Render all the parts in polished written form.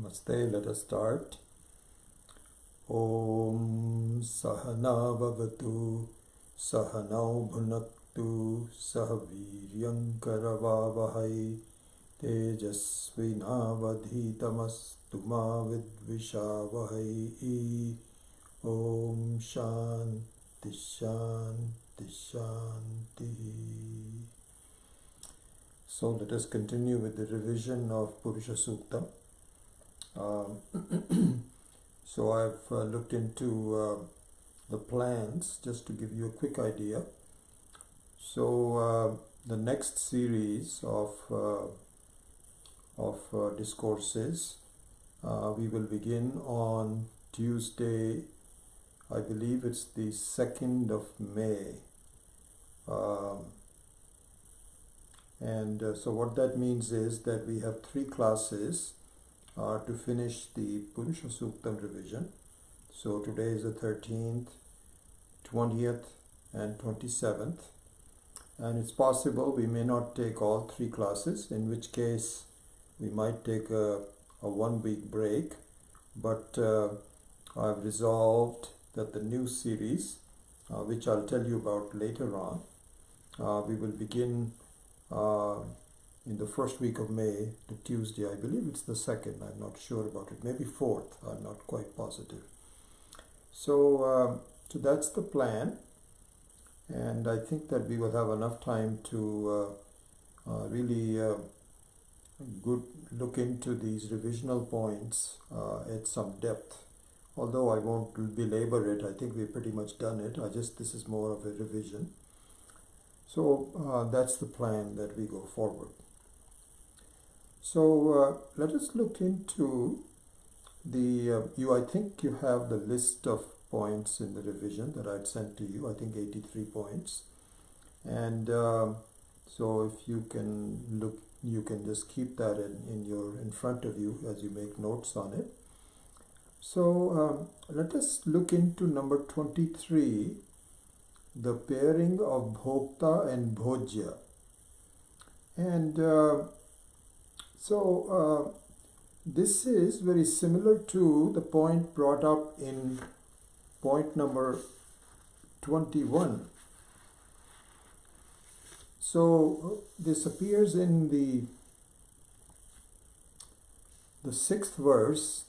Namaste, let us start. Om Sahana Bhavatu Sahanau Bhunaktu Sahaviryankaravavahai Tejasvinavadhitamastu ma vidvishavahai. Om Shanti Shanti Shanti. So let us continue with the revision of Purusha Suktam. So I've looked into the plans just to give you a quick idea. So the next series of discourses we will begin on Tuesday. I believe it's the 2nd of May. So what that means is that we have 3 classes to finish the Purusha Suktam revision. So today is the 13th, 20th and 27th, and it's possible we may not take all 3 classes, in which case we might take a 1-week break, but I've resolved that the new series, which I'll tell you about later on, we will begin in the first week of May, the Tuesday. I believe it's the 2nd, I'm not sure about it, maybe 4th, I'm not quite positive. So that's the plan, and I think that we will have enough time to really look into these revisional points at some depth. Although I won't belabor it, I think we've pretty much done it. This is more of a revision. So that's the plan that we go forward. So let us look into the, I think you have the list of points in the revision that I'd sent to you, I think 83 points. And so if you can look, you can just keep that in front of you as you make notes on it. So let us look into number 23, the pairing of Bhopta and Bhoja. And this is very similar to the point brought up in point number 21. So this appears in the 6th verse.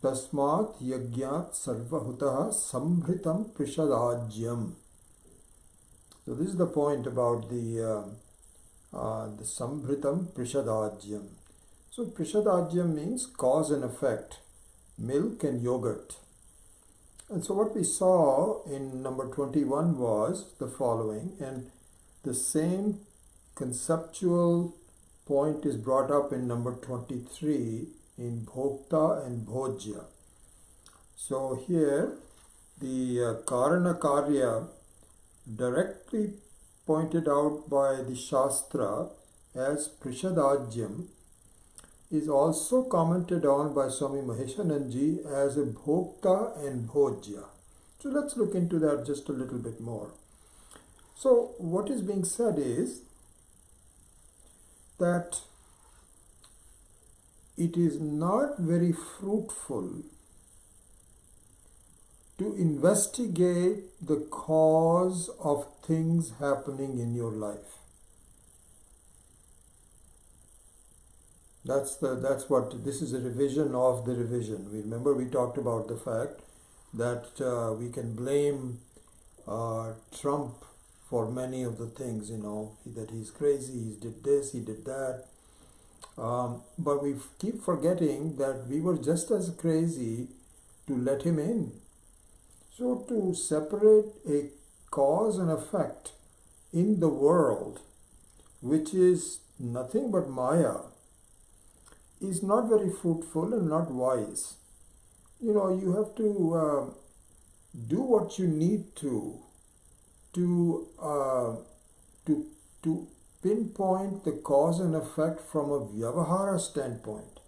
Tasmat yagyat sarvahutaha sambhritam prishadajyam. So this is the point about the sambhritam prishadajyam. So prishadajyam means cause and effect, milk and yogurt. And so what we saw in number 21 was the following, and the same conceptual point is brought up in number 23 in Bhopta and Bhoja. So here the Karana Karya, directly pointed out by the Shastra as Prishadajyam, is also commented on by Swami Maheshananji as a Bhopta and Bhoja. So let's look into that just a little bit more. So what is being said is that it is not very fruitful to investigate the cause of things happening in your life. This is a revision of the revision. Remember we talked about the fact that we can blame Trump for many of the things, that he's crazy, he did this, he did that. But we keep forgetting that we were just as crazy to let him in. So to separate a cause and effect in the world, which is nothing but Maya, is not very fruitful and not wise. You have to do what you need to pinpoint the cause and effect from a Vyavahara standpoint.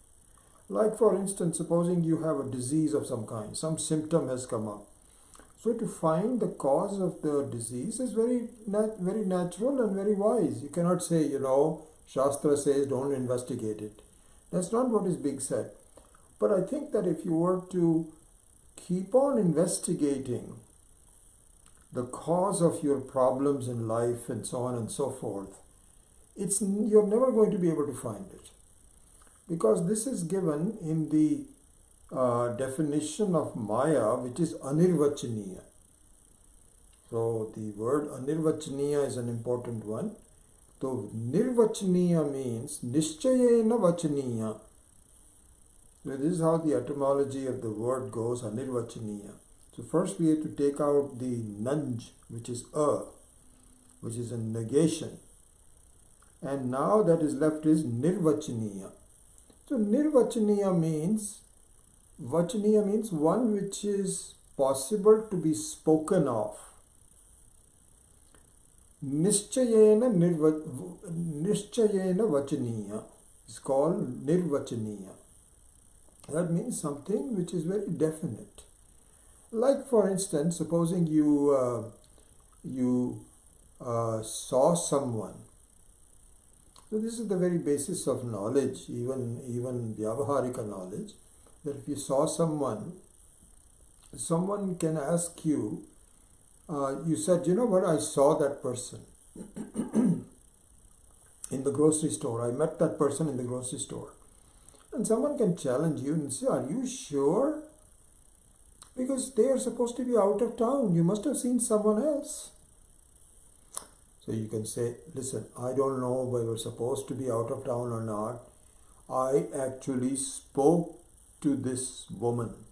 Like for instance, supposing you have a disease of some kind, some symptom has come up. So to find the cause of the disease is very natural and very wise. You cannot say, Shastra says don't investigate it. That's not what is being said. But I think that if you were to keep on investigating the cause of your problems in life and so on and so forth, you're never going to be able to find it. Because this is given in the definition of Maya, which is anirvachaniya. So the word anirvachaniya is an important one. So nirvachaniya means nischayena vachaniya. So this is how the etymology of the word goes, anirvachaniya. So first we have to take out the nanj, which is which is a negation. And now that is left is nirvachaniya. So nirvachaniya means, vachaniya means one which is possible to be spoken of. Nischayena vachaniya is called nirvachaniya. That means something which is very definite. Like for instance, supposing you saw someone. So this is the very basis of knowledge, even vyavaharika knowledge, that if you saw someone can ask you, you said, you know what, I saw that person in the grocery store. I met that person in the grocery store. And someone can challenge you and say, are you sure? Because they are supposed to be out of town. You must have seen someone else. So you can say, listen, I don't know whether we're supposed to be out of town or not. I actually spoke to this woman.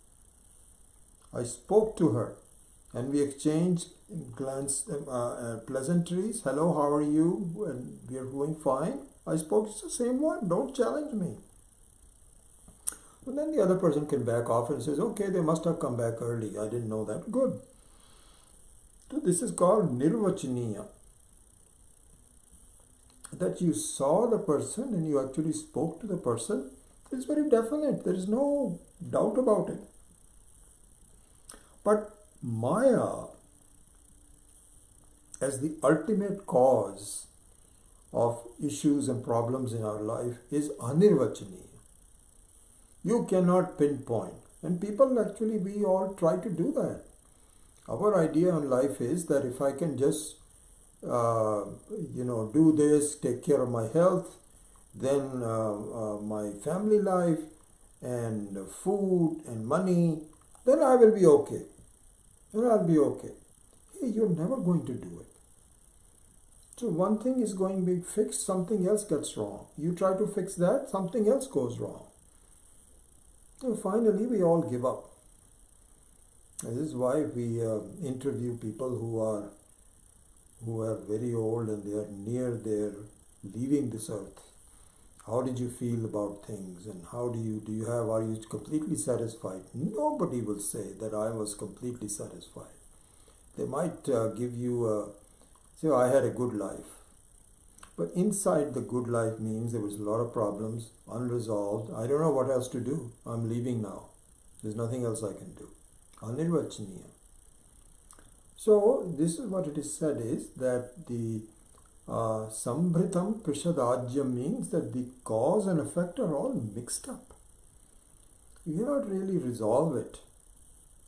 I spoke to her and we exchanged pleasantries. Hello, how are you? And we are going fine. I spoke to the same one. Don't challenge me. And then the other person can back off and says, okay, they must have come back early. I didn't know that. Good. So this is called nirvachaniya. That you saw the person and you actually spoke to the person is very definite. There is no doubt about it. But Maya, as the ultimate cause of issues and problems in our life, is anirvachaniya. You cannot pinpoint. And people actually, we all try to do that. Our idea on life is that if I can just do this, take care of my health, then my family life and food and money, then I will be okay. Then I'll be okay. Hey, you're never going to do it. So one thing is going to be fixed, something else gets wrong. You try to fix that, something else goes wrong. So finally we all give up. And this is why we interview people who are very old and they are near their leaving this earth. How did you feel about things, and are you completely satisfied? Nobody will say that I was completely satisfied. They might give you say, I had a good life. But inside the good life means there was a lot of problems, unresolved. I don't know what else to do. I'm leaving now. There's nothing else I can do. Anirvachaniya. So this is what it is said is that the Sambhritam Prishadajyam means that the cause and effect are all mixed up. You cannot really resolve it.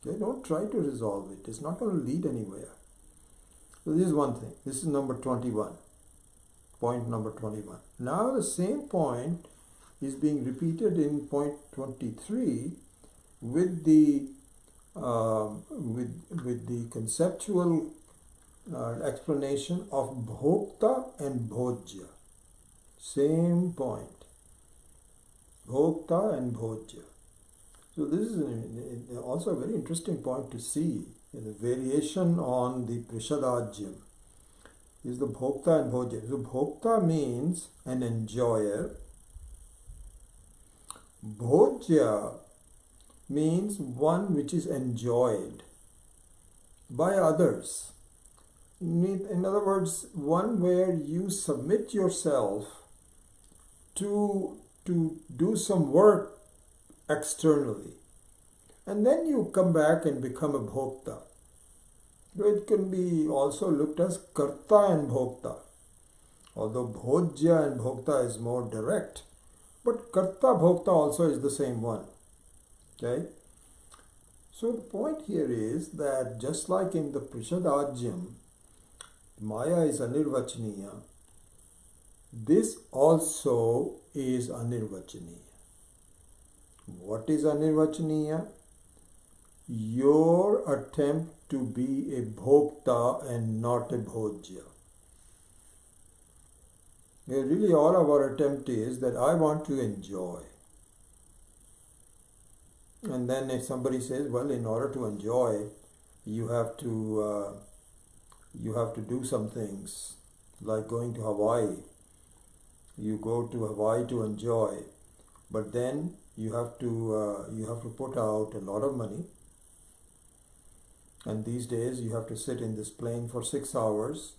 Okay? Don't try to resolve it. It's not going to lead anywhere. So this is one thing. This is number 21. Point number 21. Now the same point is being repeated in point 23 with the conceptual explanation of Bhopta and Bhoja. Same point. Bhopta and Bhoja. So this is also a very interesting point to see. The variation on the Prishadajyam is the Bhopta and Bhoja. So Bhopta means an enjoyer. Bhoja means one which is enjoyed by others. In other words, one where you submit yourself to do some work externally, and then you come back and become a Bhopta. It can be also looked as Karta and Bhokta. Although Bhoja and Bhokta is more direct, but Karta Bhokta also is the same one. Okay? So the point here is that just like in the Prishadajyam, Maya is anirvachaniya, this also is anirvachaniya. What is anirvachaniya? Your attempt to be a Bhopta and not a Bhoja. Really all our attempt is that I want to enjoy. And then if somebody says, well, in order to enjoy, you have to do some things like going to Hawaii. You go to Hawaii to enjoy, but then you have to put out a lot of money. And these days you have to sit in this plane for 6 hours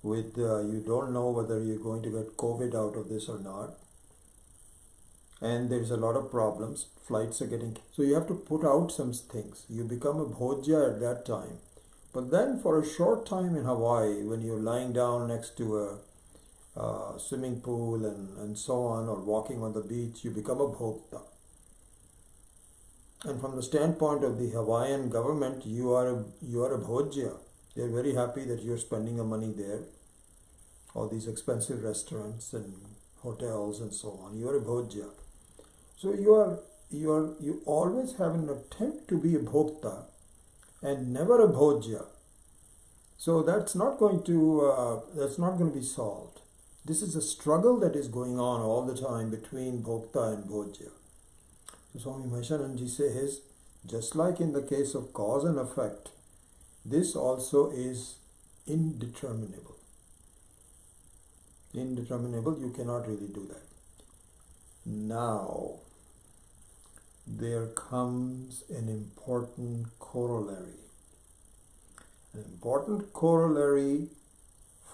with you don't know whether you're going to get COVID out of this or not. And there's a lot of problems. Flights are getting... So you have to put out some things. You become a Bhoja at that time. But then for a short time in Hawaii, when you're lying down next to a swimming pool and so on, or walking on the beach, you become a Bhopta. And from the standpoint of the Hawaiian government, you are a Bhoja. They're very happy that you're spending your money there. All these expensive restaurants and hotels and so on. You are a Bhoja. So you always have an attempt to be a Bhopta and never a Bhoja. So that's not going to be solved. This is a struggle that is going on all the time between Bhopta and Bhoja. So Swami Maheshananji says, just like in the case of cause and effect, this also is indeterminable. Indeterminable, you cannot really do that. Now, there comes an important corollary. An important corollary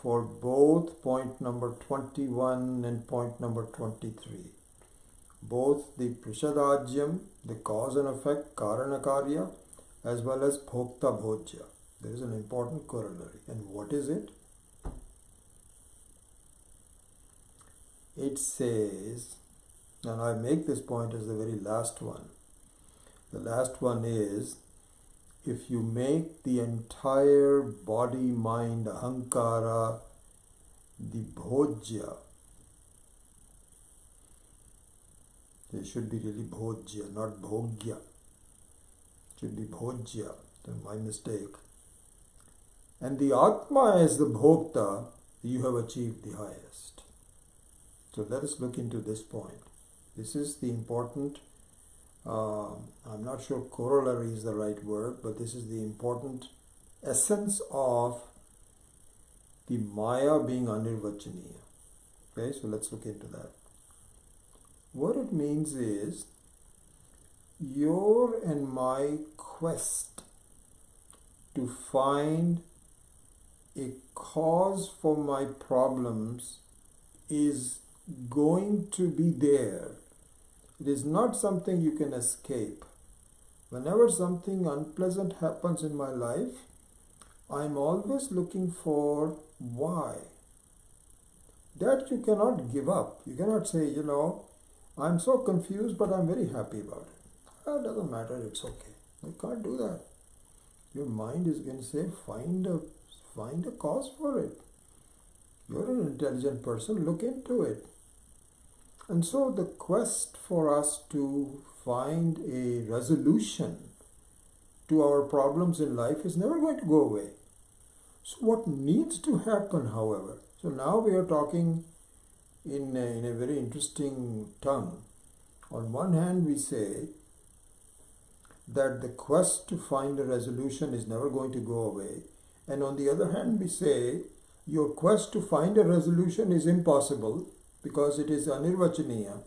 for both point number 21 and point number 23. Both the Prishadajyam, the cause and effect, Karana Karya, as well as Bhopta Bhoja. There is an important corollary. And what is it? It says, and I make this point as the very last one. The last one is, if you make the entire body, mind, ahankara, the Bhoja, it should be really Bhoja, not Bhogya. It should be Bhoja, my mistake. And the Atma as the Bhopta, you have achieved the highest. So let us look into this point. This is the important, I'm not sure corollary is the right word, but this is the important essence of the Maya being anirvachaniya. Okay, so let's look into that. What it means is, your and my quest to find a cause for my problems is going to be there. It is not something you can escape. Whenever something unpleasant happens in my life, I'm always looking for why. That you cannot give up. You cannot say, I'm so confused, but I'm very happy about it. It doesn't matter, it's okay. You can't do that. Your mind is going to say, find a cause for it. You're an intelligent person, look into it. And so the quest for us to find a resolution to our problems in life is never going to go away. So what needs to happen, however, so now we are talking in a very interesting tongue. On one hand, we say that the quest to find a resolution is never going to go away. And on the other hand, we say your quest to find a resolution is impossible because it is anirvachaniya.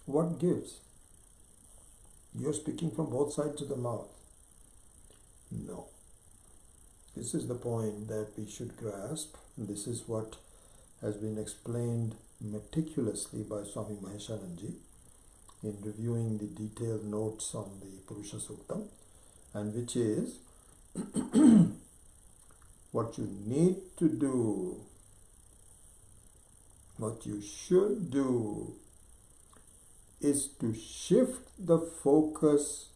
What gives? You're speaking from both sides of the mouth. No. This is the point that we should grasp. This is what has been explained meticulously by Swami Maheshananji in reviewing the detailed notes on the Purusha Suktam, and which is what you need to do, what you should do, is to shift the focus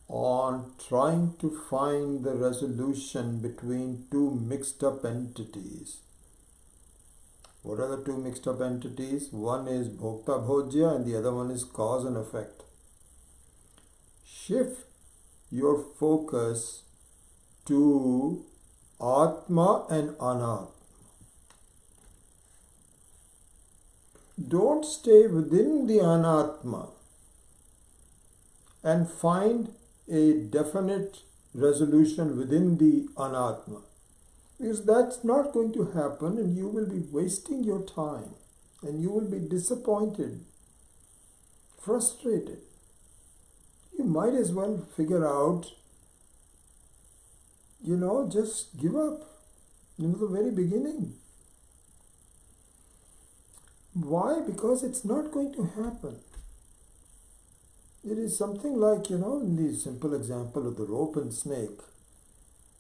on trying to find the resolution between two mixed up entities. What are the two mixed up entities? One is Bhopta Bhoja and the other one is cause and effect. Shift your focus to Atma and Anatma. Don't stay within the Anatma and find a definite resolution within the Anatma, because that's not going to happen and you will be wasting your time and you will be disappointed, frustrated. You might as well figure out, just give up in the very beginning. Why? Because it's not going to happen. It is something like, in the simple example of the rope and snake.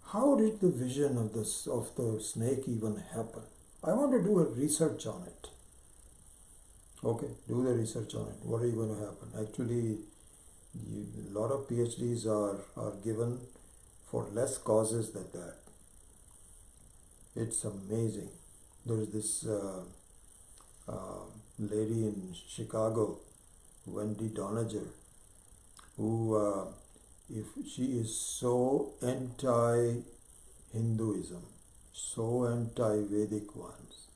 How did the vision of the snake even happen? I want to do a research on it. Okay, do the research on it. What are you going to happen? Actually, a lot of PhDs are given for less causes than that. It's amazing. There's this lady in Chicago, Wendy Doniger, who if she is so anti-Hinduism, so anti-Vedic ones.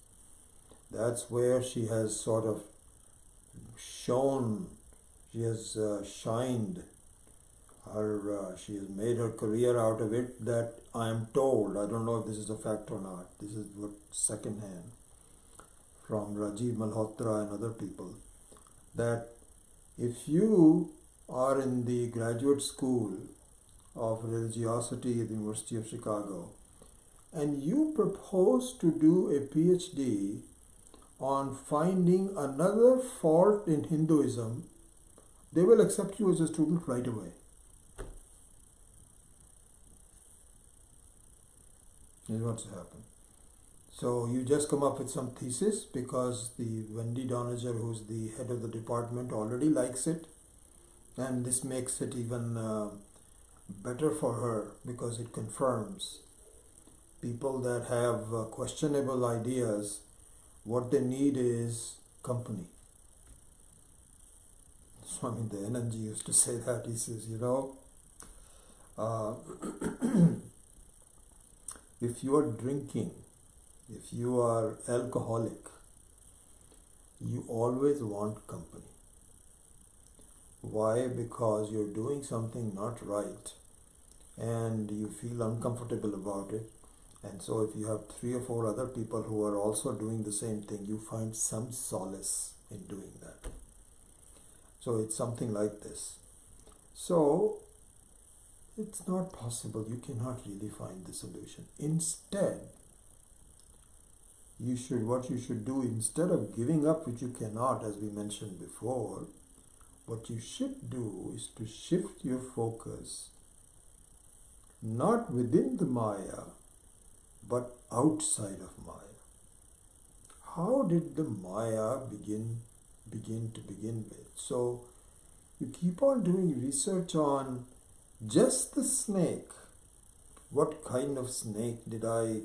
That's where she has sort of shone, she has shined her, she has made her career out of it, that I am told, I don't know if this is a fact or not, this is what second hand, from Rajiv Malhotra and other people, that if you are in the graduate school of religiosity at the University of Chicago and you propose to do a PhD on finding another fault in Hinduism, they will accept you as a student right away. Is what's happened. So you just come up with some thesis because the Wendy Doniger, who's the head of the department, already likes it, and this makes it even better for her because it confirms people that have questionable ideas. What they need is company. Swami Dayananji used to say that. He says, if you are drinking, if you are alcoholic, you always want company. Why? Because you're doing something not right and you feel uncomfortable about it. And so if you have 3 or 4 other people who are also doing the same thing, you find some solace in doing that. So it's something like this. So it's not possible. You cannot really find the solution. Instead, what you should do, instead of giving up which you cannot, as we mentioned before, what you should do is to shift your focus not within the Maya, but outside of Maya. How did the Maya begin to begin with? So you keep on doing research on just the snake. What kind of snake did I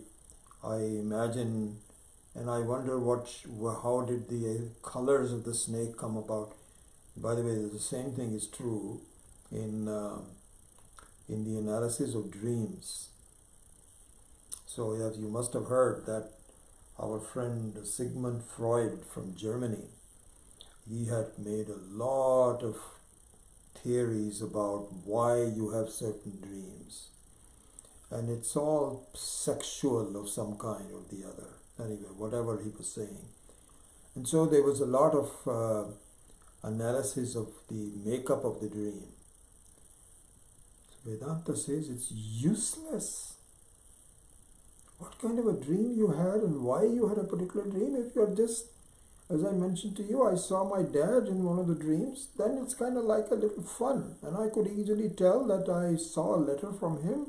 imagine? And I wonder how did the colors of the snake come about? By the way, the same thing is true in the analysis of dreams. So as you must have heard that our friend Sigmund Freud from Germany, he had made a lot of theories about why you have certain dreams. And it's all sexual of some kind or the other. Anyway, whatever he was saying. And so there was a lot of analysis of the makeup of the dream. So Vedanta says it's useless. What kind of a dream you had and why you had a particular dream? If you're just, as I mentioned to you, I saw my dad in one of the dreams, then it's kind of like a little fun. And I could easily tell that I saw a letter from him.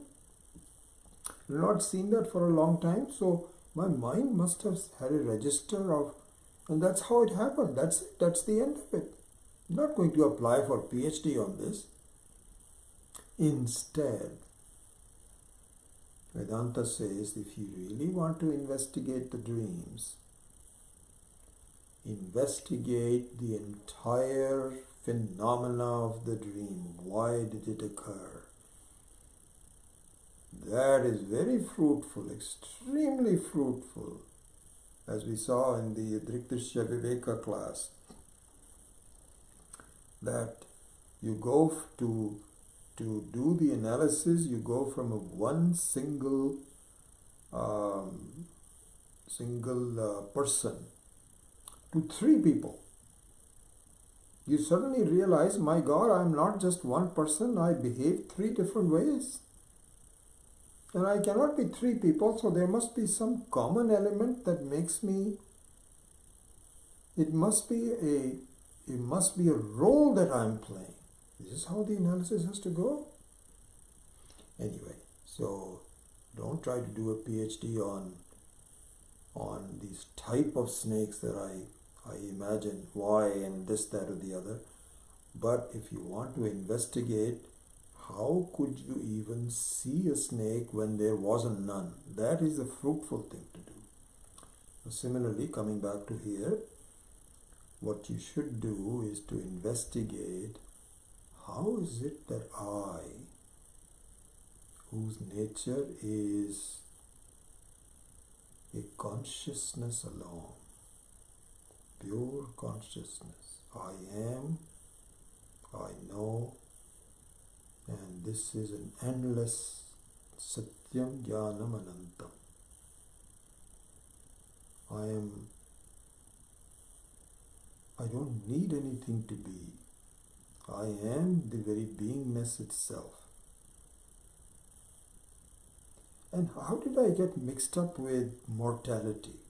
I've not seen that for a long time, so my mind must have had a register of And that's how it happened. That's it. That's the end of it. I'm not going to apply for PhD on this. Instead, Vedanta says if you really want to investigate the dreams, investigate the entire phenomena of the dream. Why did it occur? That is very fruitful, extremely fruitful, as we saw in the Drikdrishya Viveka class, that you go to do the analysis, you go from a one single person to three people. You suddenly realize, my God, I am not just one person, I behave three different ways. And I cannot be three people, so there must be some common element that makes me, it must be a role that I am playing. This is how the analysis has to go. Anyway, so don't try to do a PhD on these type of snakes that I imagine, why and this, that or the other. But if you want to investigate, how could you even see a snake when there wasn't none? That is a fruitful thing to do. So similarly, coming back to here, what you should do is to investigate, how is it that I, whose nature is a consciousness alone, pure consciousness, I am, I know, and this is an endless Satyam Jnanam Anantam. I don't need anything to be. I am the very beingness itself. And how did I get mixed up with mortality?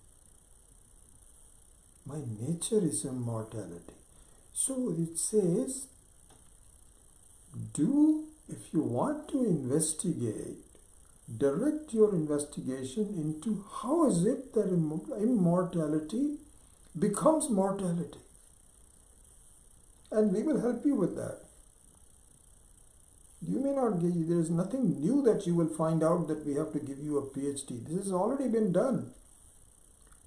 My nature is immortality. So it says, if you want to investigate, direct your investigation into how is it that immortality becomes mortality. And we will help you with that. You may not give, there is nothing new that you will find out that we have to give you a PhD. This has already been done.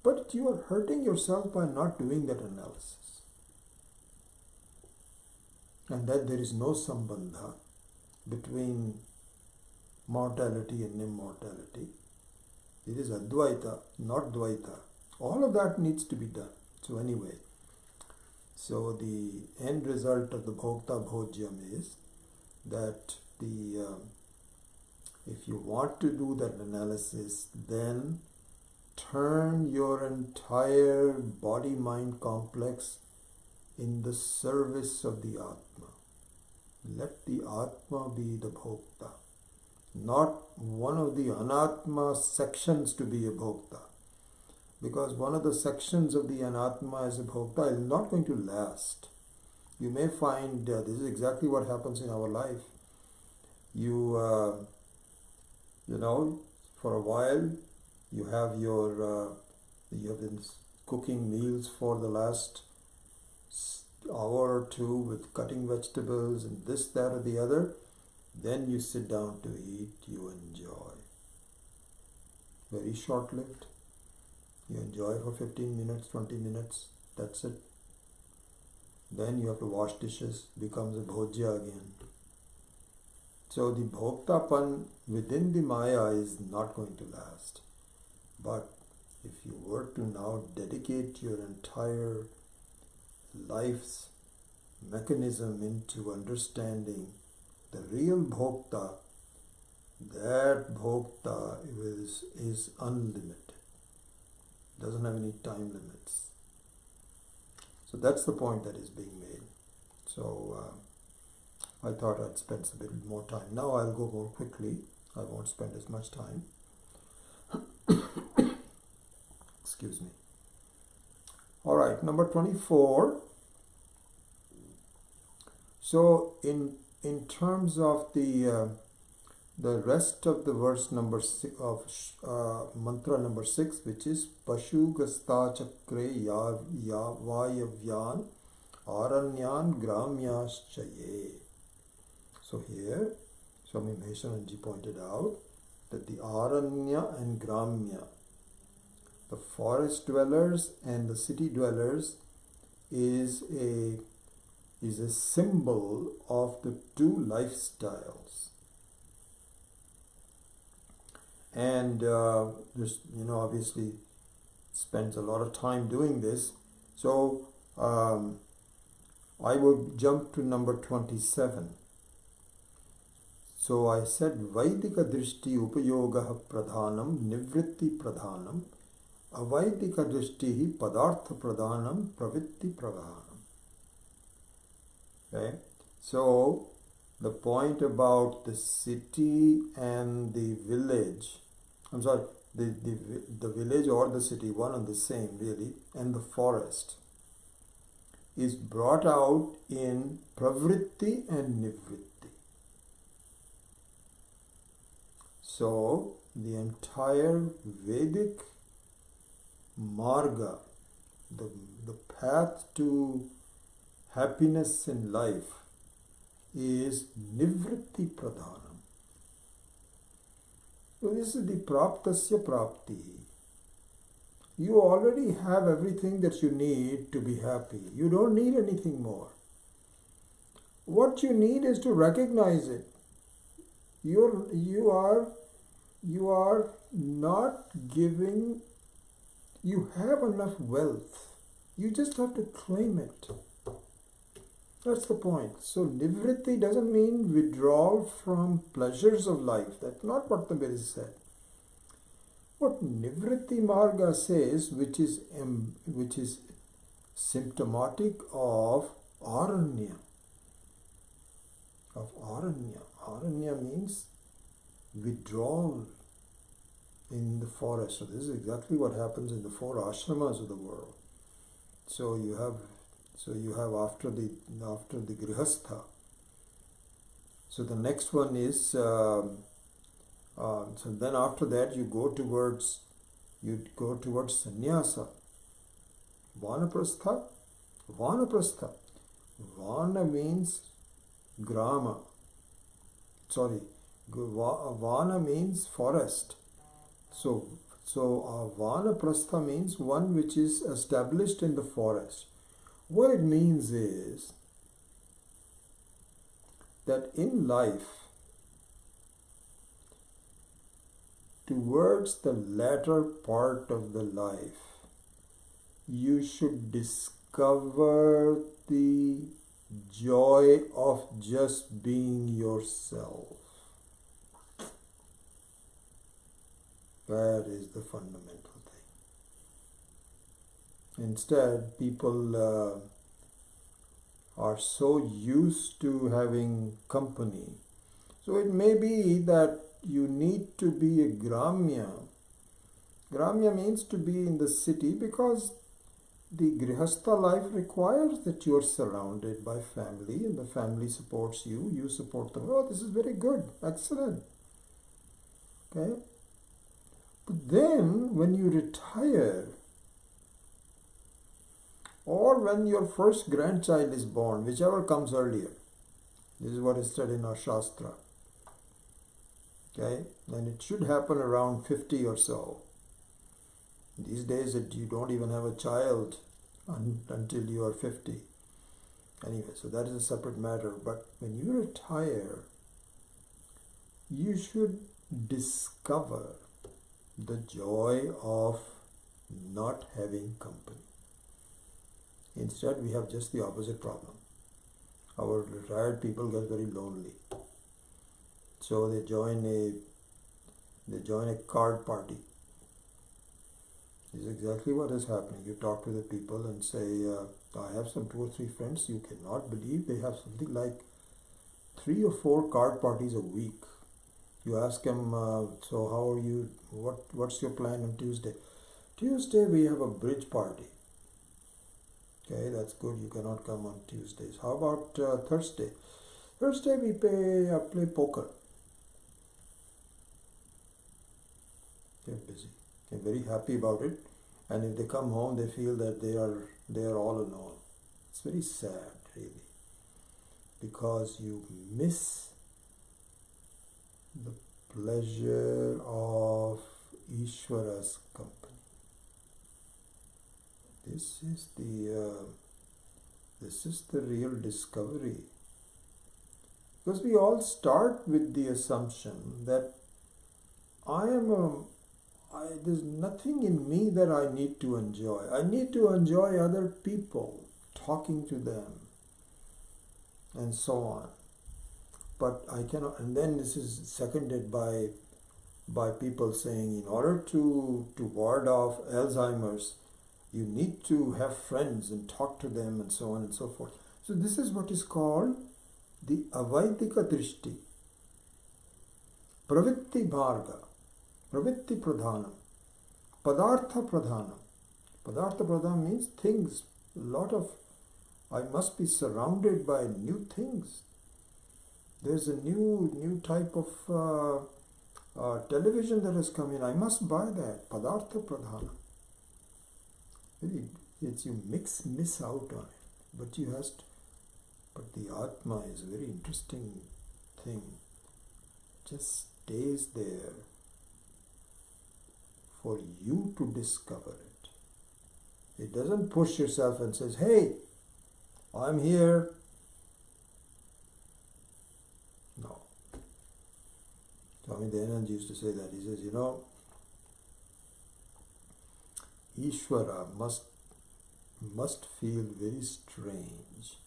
But you are hurting yourself by not doing that analysis. And that there is no sambandha between mortality and immortality. It is Advaita, not Dvaita. All of that needs to be done. So anyway, so the end result of the Bhopta Bhojyam is that if you want to do that analysis, then turn your entire body-mind complex in the service of the Atma. Let the Atma be the Bhopta, not one of the Anatma sections to be a Bhopta. Because one of the sections of the Anatma as a Bhopta is not going to last. You may find this is exactly what happens in our life. You know, for a while you have you have been cooking meals for the last hour or two with cutting vegetables and this, that or the other. Then you sit down to eat, you enjoy. Very short-lived. You enjoy for 15 minutes, 20 minutes, that's it. Then you have to wash dishes, becomes a Bhoja again. So the Bhoptapan within the Maya is not going to last. But if you were to now dedicate your entire life's mechanism into understanding the real Bhopta, that Bhopta is unlimited. Doesn't have any time limits. So that's the point that is being made. So I thought I'd spend a bit more time. Now I'll go more quickly. I won't spend as much time. Excuse me. All right, number 24. So in terms of the the rest of the verse number 6 of mantra number 6, which is Pashu Gasta Chakre Vayavyan Aranyan Gramyaschaye. So here Swami Maheswaranji pointed out that the Aranya and Gramya, the forest dwellers and the city dwellers, is a symbol of the two lifestyles. And just, obviously spends a lot of time doing this. So I would jump to number 27. So I said Vaidika Drishti Upayoga Pradhanam Nivritti Pradhanam Avaidika Drishti Padartha Pradhanam Pravitti Pradhanam. Okay, so the point about the city and the village, the village or the city, one and the same really, and the forest is brought out in Pravritti and Nivritti. So the entire Vedic marga, the path to happiness in life, is Nivritti Pradhanam. So this is the Praptasya Prapti. You already have everything that you need to be happy. You don't need anything more. What you need is to recognize it. You are not giving. You have enough wealth. You just have to claim it. That's the point. So Nivritti doesn't mean withdrawal from pleasures of life. That's not what the Vedas said. What Nivritti Marga says, which is symptomatic of Aranya. Aranya means withdrawal in the forest. So this is exactly what happens in the 4 ashramas of the world. So you have after the Grihastha. So the next one is so then after that you go towards sannyasa. Vanaprastha. Vana means grama. Vana means forest. So Vanaprastha means one which is established in the forest. What it means is that in life, towards the latter part of the life, you should discover the joy of just being yourself. That is the fundamental thing. Instead, people are so used to having company. So it may be that you need to be a Gramya. Gramya means to be in the city because the Grihastha life requires that you are surrounded by family and the family supports you, you support them. Oh, this is very good, excellent. Okay? But then when you retire, or when your first grandchild is born, whichever comes earlier, this is what is said in our Shastra. Okay, and it should happen around 50 or so. These days you don't even have a child until you are 50. Anyway, so that is a separate matter. But when you retire, you should discover the joy of not having company. Instead, we have just the opposite problem. Our retired people get very lonely. So they join a card party. This is exactly what is happening. You talk to the people and say, I have some 2 or 3 friends. You cannot believe they have something like 3 or 4 card parties a week. You ask them, so how are you? What's your plan on Tuesday? Tuesday we have a bridge party. Okay, that's good. You cannot come on Tuesdays. How about Thursday? Thursday we play poker. They're busy. They're very happy about it, and if they come home, they feel that they are all alone. It's very sad, really, because you miss the pleasure of Ishvara's company. This is the real discovery. Because we all start with the assumption that there's nothing in me that I need to enjoy. I need to enjoy other people, talking to them, and so on. But I cannot, and then this is seconded by people saying, in order to ward off Alzheimer's, you need to have friends and talk to them and so on and so forth. So this is what is called the Avaidika Drishti, Pravitti Bharga, Pravitti Pradhanam, Padartha Pradhanam. Padartha Pradhanam means things, I must be surrounded by new things. There's a new type of television that has come in. I must buy that. Padartha Pradhanam. You miss out on it. But but the Atma is a very interesting thing. Just stays there for you to discover it. It doesn't push yourself and says, hey, I'm here. No. Swami Dayanand used to say that. He says, Ishvara must feel very strange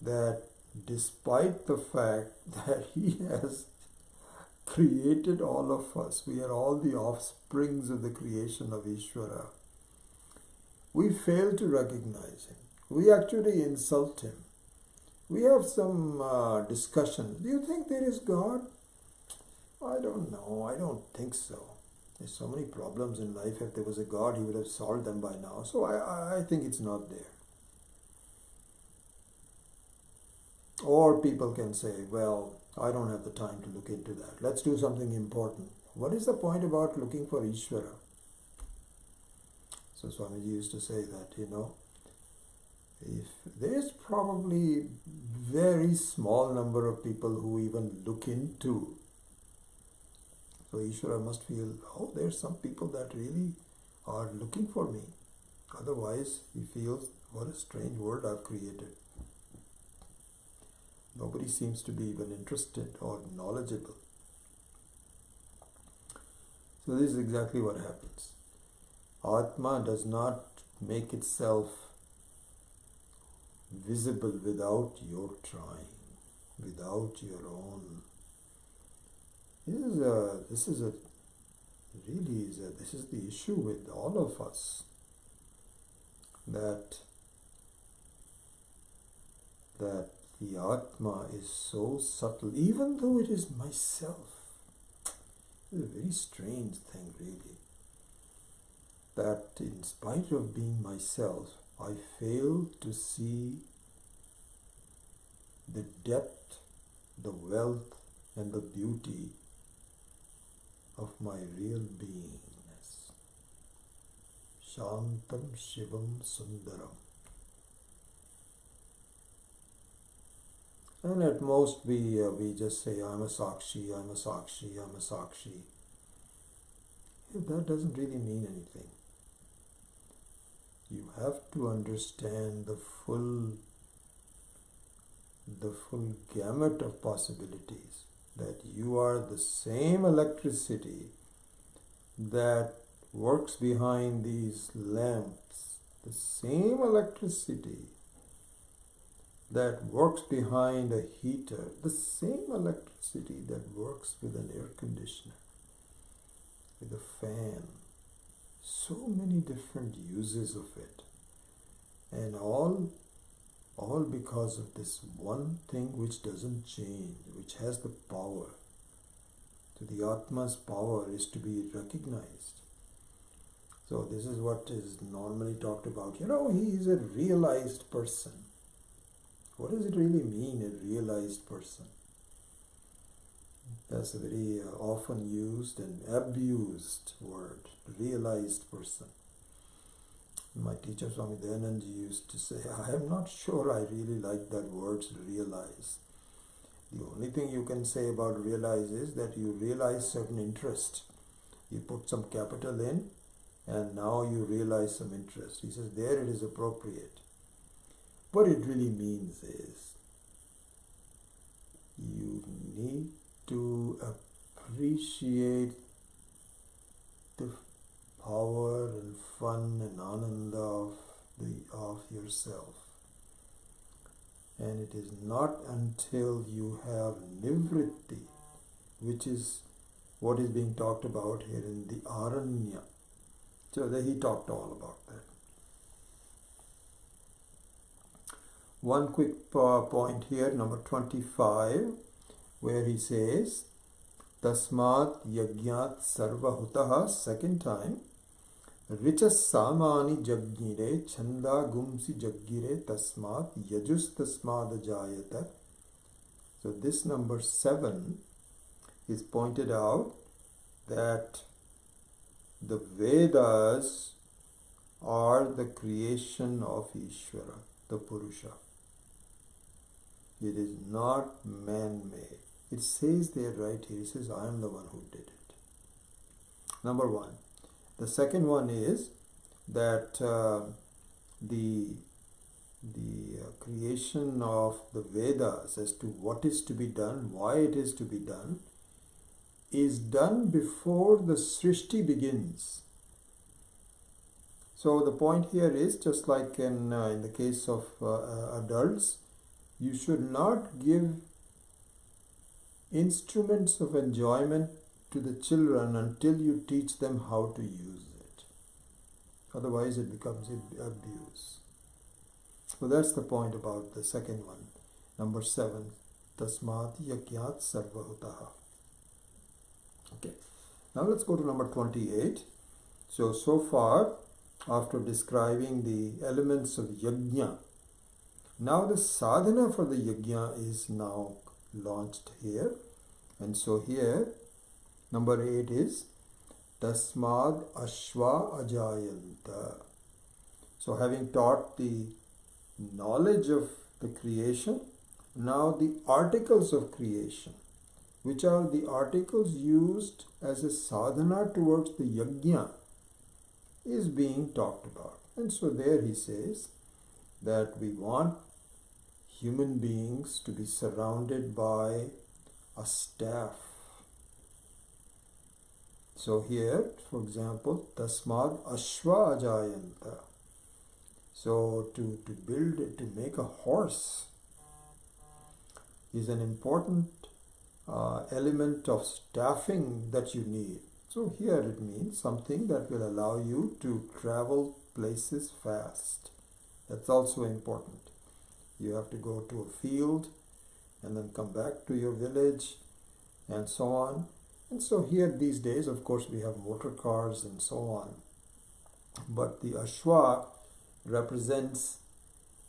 that despite the fact that he has created all of us, we are all the offsprings of the creation of Ishvara, we fail to recognize him. We actually insult him. We have some discussion. Do you think there is God? I don't know. I don't think so. There's so many problems in life. If there was a God, he would have solved them by now. So I think it's not there. Or people can say, well, I don't have the time to look into that. Let's do something important. What is the point about looking for Ishvara? So Swamiji used to say that, if there's probably very small number of people who even look into. So Ishvara must feel, there's some people that really are looking for me. Otherwise, he feels, what a strange world I've created. Nobody seems to be even interested or knowledgeable. So this is exactly what happens. Atma does not make itself visible without your trying, without your own. This is the issue with all of us, that the Atma is so subtle, even though it is myself. It's a very strange thing, really, that in spite of being myself, I fail to see the depth, the wealth, and the beauty of my real beingness. Shantam Shivam Sundaram. And at most we just say, I'm a Sakshi, I'm a Sakshi, I'm a Sakshi. That doesn't really mean anything. You have to understand the full gamut of possibilities, that you are the same electricity that works behind these lamps, the same electricity that works behind a heater, the same electricity that works with an air conditioner, with a fan. So many different uses of it, and all because of this one thing which doesn't change, which has the power. So the Atma's power is to be recognized. So this is what is normally talked about. He is a realized person. What does it really mean, a realized person? That's a very often used and abused word, realized person. My teacher Swami Dayananji used to say, I am not sure I really like that word, realize. The only thing you can say about realize is that you realize certain interest. You put some capital in and now you realize some interest. He says there it is appropriate. What it really means is you need to appreciate the power and fun and ananda of yourself. And it is not until you have nivritti, which is what is being talked about here in the Aranya. So he talked all about that. One quick point here, number 25, where he says, Tasmat Yagyat Sarvahutaha, second time, Richas Samani Jagnire Chanda Gumsi Jaggire Tasmat Yajus Tasmad Jayata. So this number 7 is pointed out that the Vedas are the creation of Ishvara, the Purusha. It is not man-made. It says there right here, it says, I am the one who did it. Number 1. The second one is that the creation of the Vedas as to what is to be done, why it is to be done, is done before the Srishti begins. So the point here is, just like in the case of adults, you should not give instruments of enjoyment to the children until you teach them how to use it. Otherwise it becomes abuse. So that's the point about the second one. Number 7, Tasmat Yagyat Sarvahutaha. Okay. Now let's go to number 28. So far, after describing the elements of yajna, now the sadhana for the yajna is now launched here. And so here, number 8 is Tasmad Ashva Ajayanta. So having taught the knowledge of the creation, now the articles of creation, which are the articles used as a sadhana towards the yajna, is being talked about. And so there he says that we want human beings to be surrounded by a staff. So here, for example, Tasmad Ashva Ajayanta. So to make a horse is an important element of staffing that you need. So here it means something that will allow you to travel places fast. That's also important. You have to go to a field and then come back to your village and so on. And so here these days, of course, we have motor cars and so on. But the Ashwa represents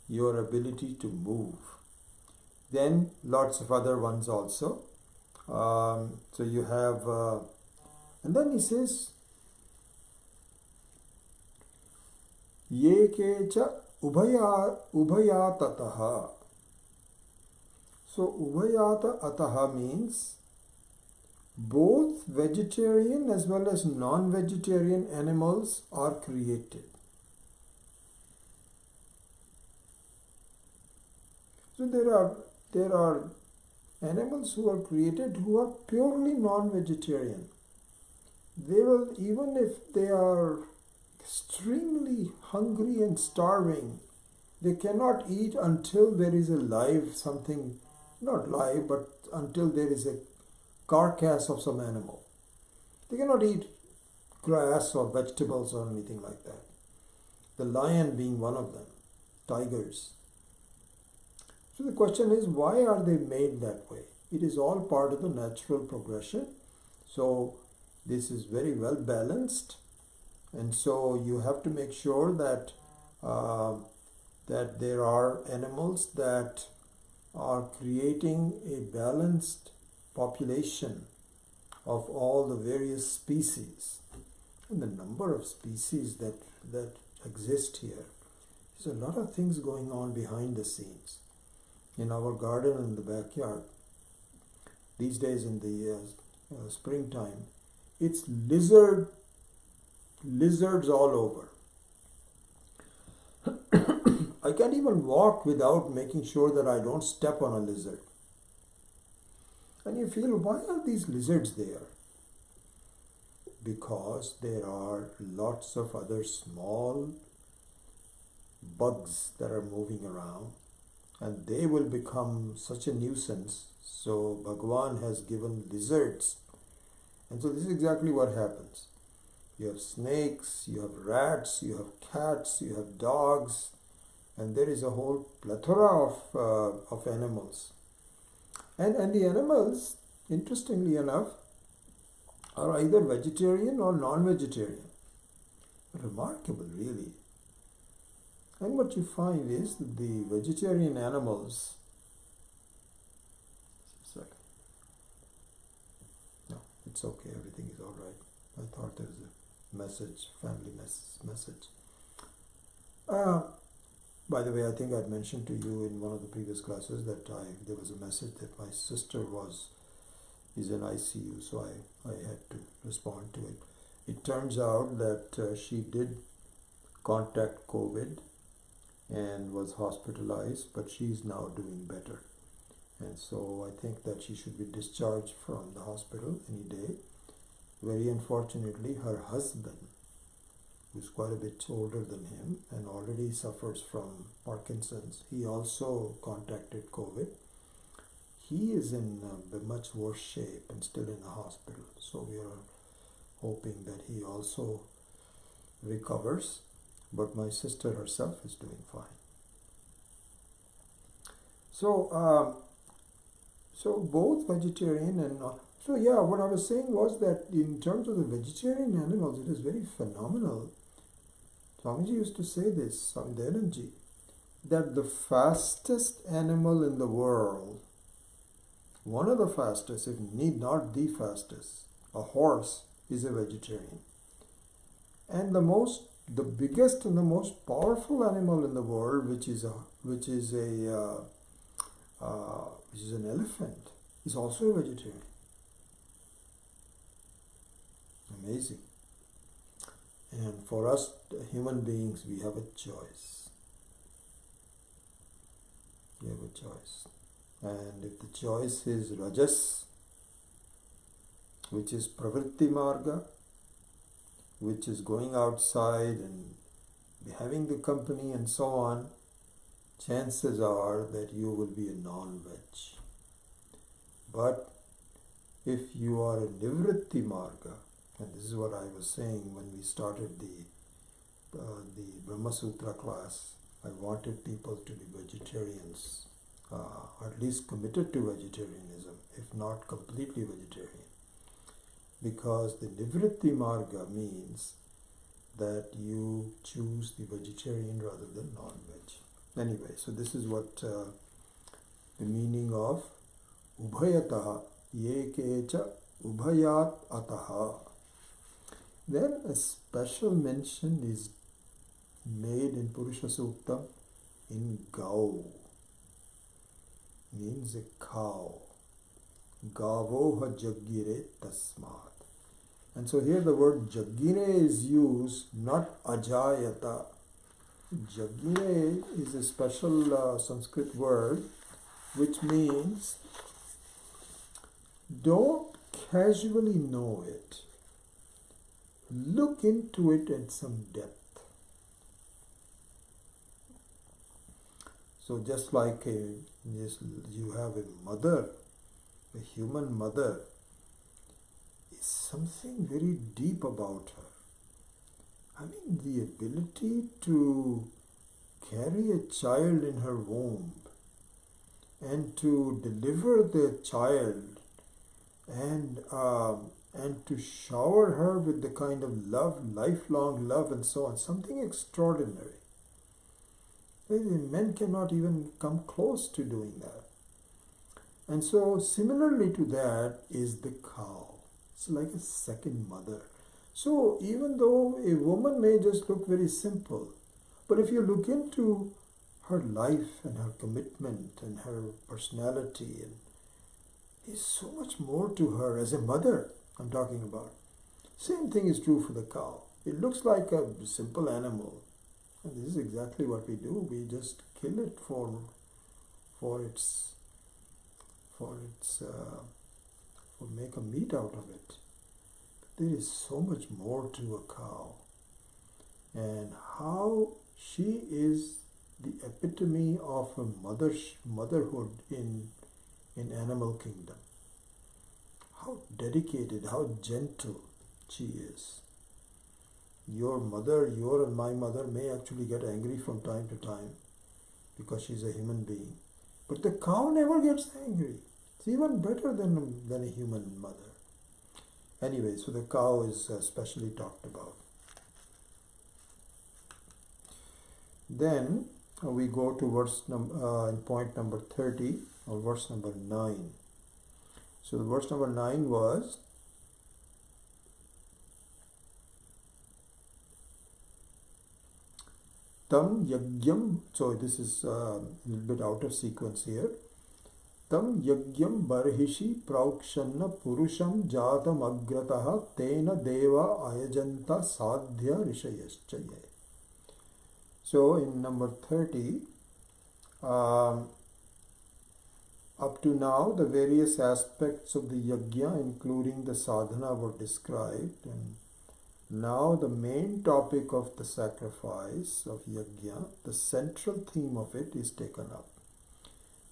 your ability to move. Then lots of other ones also. So you have, and then he says, Ye kecha ubhayatataha. So ubhayata ataha means both vegetarian as well as non-vegetarian animals are created. So there are animals who are created who are purely non-vegetarian. They will, even if they are extremely hungry and starving, they cannot eat until there is a live something, not live, but until there is a carcass of some animal. They cannot eat grass or vegetables or anything like that. The lion being one of them, tigers. So the question is, why are they made that way? It is all part of the natural progression. So this is very well balanced, and so you have to make sure that that there are animals that are creating a balanced population of all the various species and the number of species that exist here. There's a lot of things going on behind the scenes. In our garden in the backyard, these days in the springtime, it's lizards all over. I can't even walk without making sure that I don't step on a lizard. And you feel, why are these lizards there? Because there are lots of other small bugs that are moving around, and they will become such a nuisance. So Bhagavan has given lizards. And so this is exactly what happens. You have snakes, you have rats, you have cats, you have dogs, and there is a whole plethora of animals. And the animals, interestingly enough, are either vegetarian or non-vegetarian. Remarkable, really. And what you find is that the vegetarian animals... No, it's okay, everything is all right. I thought there was a message, family message. By the way, I think I'd mentioned to you in one of the previous classes that there was a message that my sister is in ICU, so I had to respond to it. It turns out that she did contact COVID and was hospitalized, but she's now doing better. And so I think that she should be discharged from the hospital any day. Very unfortunately, her husband, who's quite a bit older than him and already suffers from Parkinson's, he also contacted COVID. He is in much worse shape and still in the hospital. So we are hoping that he also recovers. But my sister herself is doing fine. So, so both vegetarian and non. So yeah, what I was saying was that in terms of the vegetarian animals, it is very phenomenal. Swamiji used to say this, Swamindayananji, that the fastest animal in the world, one of the fastest, if need not the fastest, a horse, is a vegetarian. And the biggest and the most powerful animal in the world, which is an elephant, is also a vegetarian. Amazing. And for us human beings, we have a choice. We have a choice. And if the choice is rajas, which is pravritti marga, which is going outside and having the company and so on, chances are that you will be a non-veg. But if you are a nivritti marga, and this is what I was saying when we started the Brahma Sutra class, I wanted people to be vegetarians, at least committed to vegetarianism, if not completely vegetarian. Because the Nivritti Marga means that you choose the vegetarian rather than non-veg. Anyway, so this is what the meaning of Ubhayataha, Yekecha Ubhayat Ataha. Then a special mention is made in Purusha Suktam in Gau. Means a cow. Gavoha jaggire tasmat. And so here the word jaggire is used, not ajayata. Jaggire is a special Sanskrit word which means don't casually know it. Look into it at some depth. So just like you have a mother, a human mother, is something very deep about her. I mean, the ability to carry a child in her womb and to deliver the child and to shower her with the kind of love, lifelong love and so on, something extraordinary. Men cannot even come close to doing that. And so similarly to that is the cow. It's like a second mother. So even though a woman may just look very simple, but if you look into her life and her commitment and her personality, and there's so much more to her as a mother, I'm talking about. Same thing is true for the cow. It looks like a simple animal. And this is exactly what we do. We just kill it for make a meat out of it. But there is so much more to a cow, and how she is the epitome of a motherhood in animal kingdom. How dedicated, how gentle she is. Your and my mother may actually get angry from time to time because she's a human being. But the cow never gets angry. It's even better than a human mother. Anyway, so the cow is specially talked about. Then we go to point number 30 or verse number 9. So the verse number 9 was, Tam yagyam, so this is a little bit out of sequence here. Tam yagyam barhishi praukshanna purusham jatam agrataha tena deva ayajanta sadhya rishayaschaye. So in number 30, up to now the various aspects of the yajna, including the sadhana, were described, and now the main topic of the sacrifice of yajna, the central theme of it, is taken up.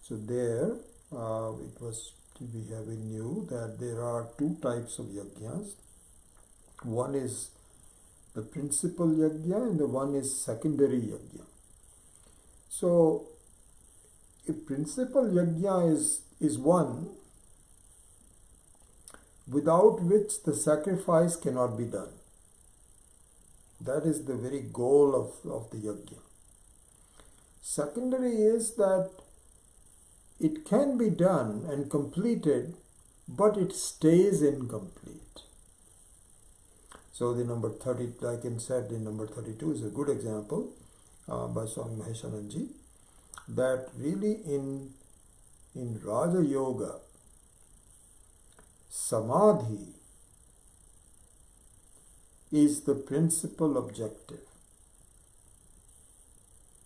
So there we knew that there are two types of yajnas. One is the principal yajna and the one is secondary yajna. So a principal yajna is one without which the sacrifice cannot be done. That is the very goal of the yajna. Secondary is that it can be done and completed, but it stays incomplete. So the number 30, like I said, in number 32 is a good example by Swami Maheshananji, that really in Raja Yoga, Samadhi is the principal objective.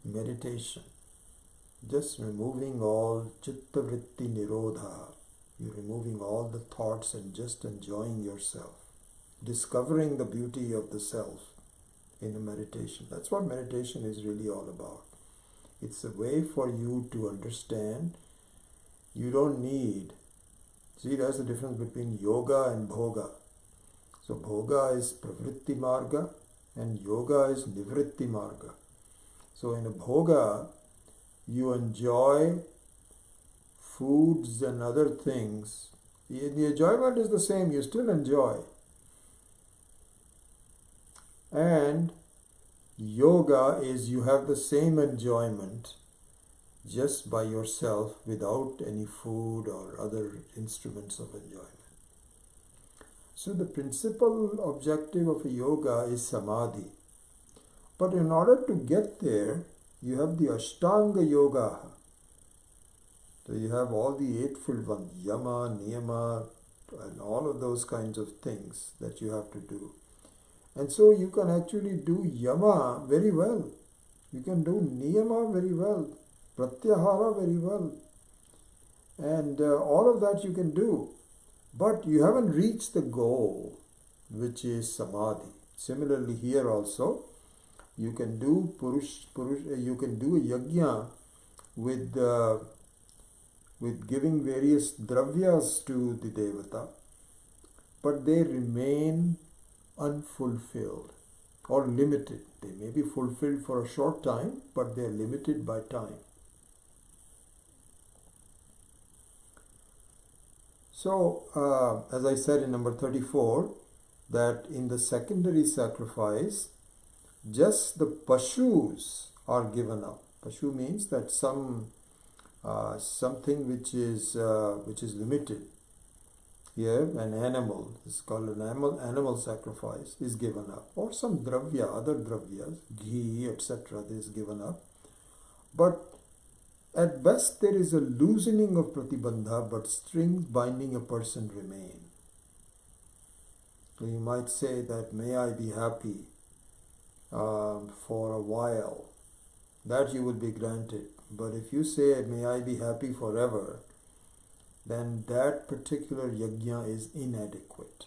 Meditation, just removing all chitta vritti nirodha. You're removing all the thoughts and just enjoying yourself, discovering the beauty of the self in a meditation. That's what meditation is really all about. It's a way for you to understand you don't need. See, that's the difference between yoga and bhoga. So bhoga is pravritti marga and yoga is nivritti marga. So in a bhoga, you enjoy foods and other things. The enjoyment is the same, you still enjoy. And yoga is you have the same enjoyment just by yourself without any food or other instruments of enjoyment. So the principal objective of a yoga is samadhi. But in order to get there, you have the Ashtanga Yoga. So you have all the eightfold ones, yama, niyama, and all of those kinds of things that you have to do. And so you can actually do yama very well. You can do niyama very well, pratyahara very well. And all of that you can do. But you haven't reached the goal, which is samadhi. Similarly here also, you can do you can do a yajna with giving various dravyas to the devata, but they remain unfulfilled or limited. They may be fulfilled for a short time, but they are limited by time. So, as I said in number 34, that in the secondary sacrifice, just the pashus are given up. Pashu means that some something which is limited. Here, an animal, it's called an animal sacrifice, is given up, or some dravya, other dravyas, ghee, etc., is given up. But at best, there is a loosening of pratibandha, but strings binding a person remain. So you might say that, may I be happy for a while, that you will be granted. But if you say, may I be happy forever, then that particular yajna is inadequate.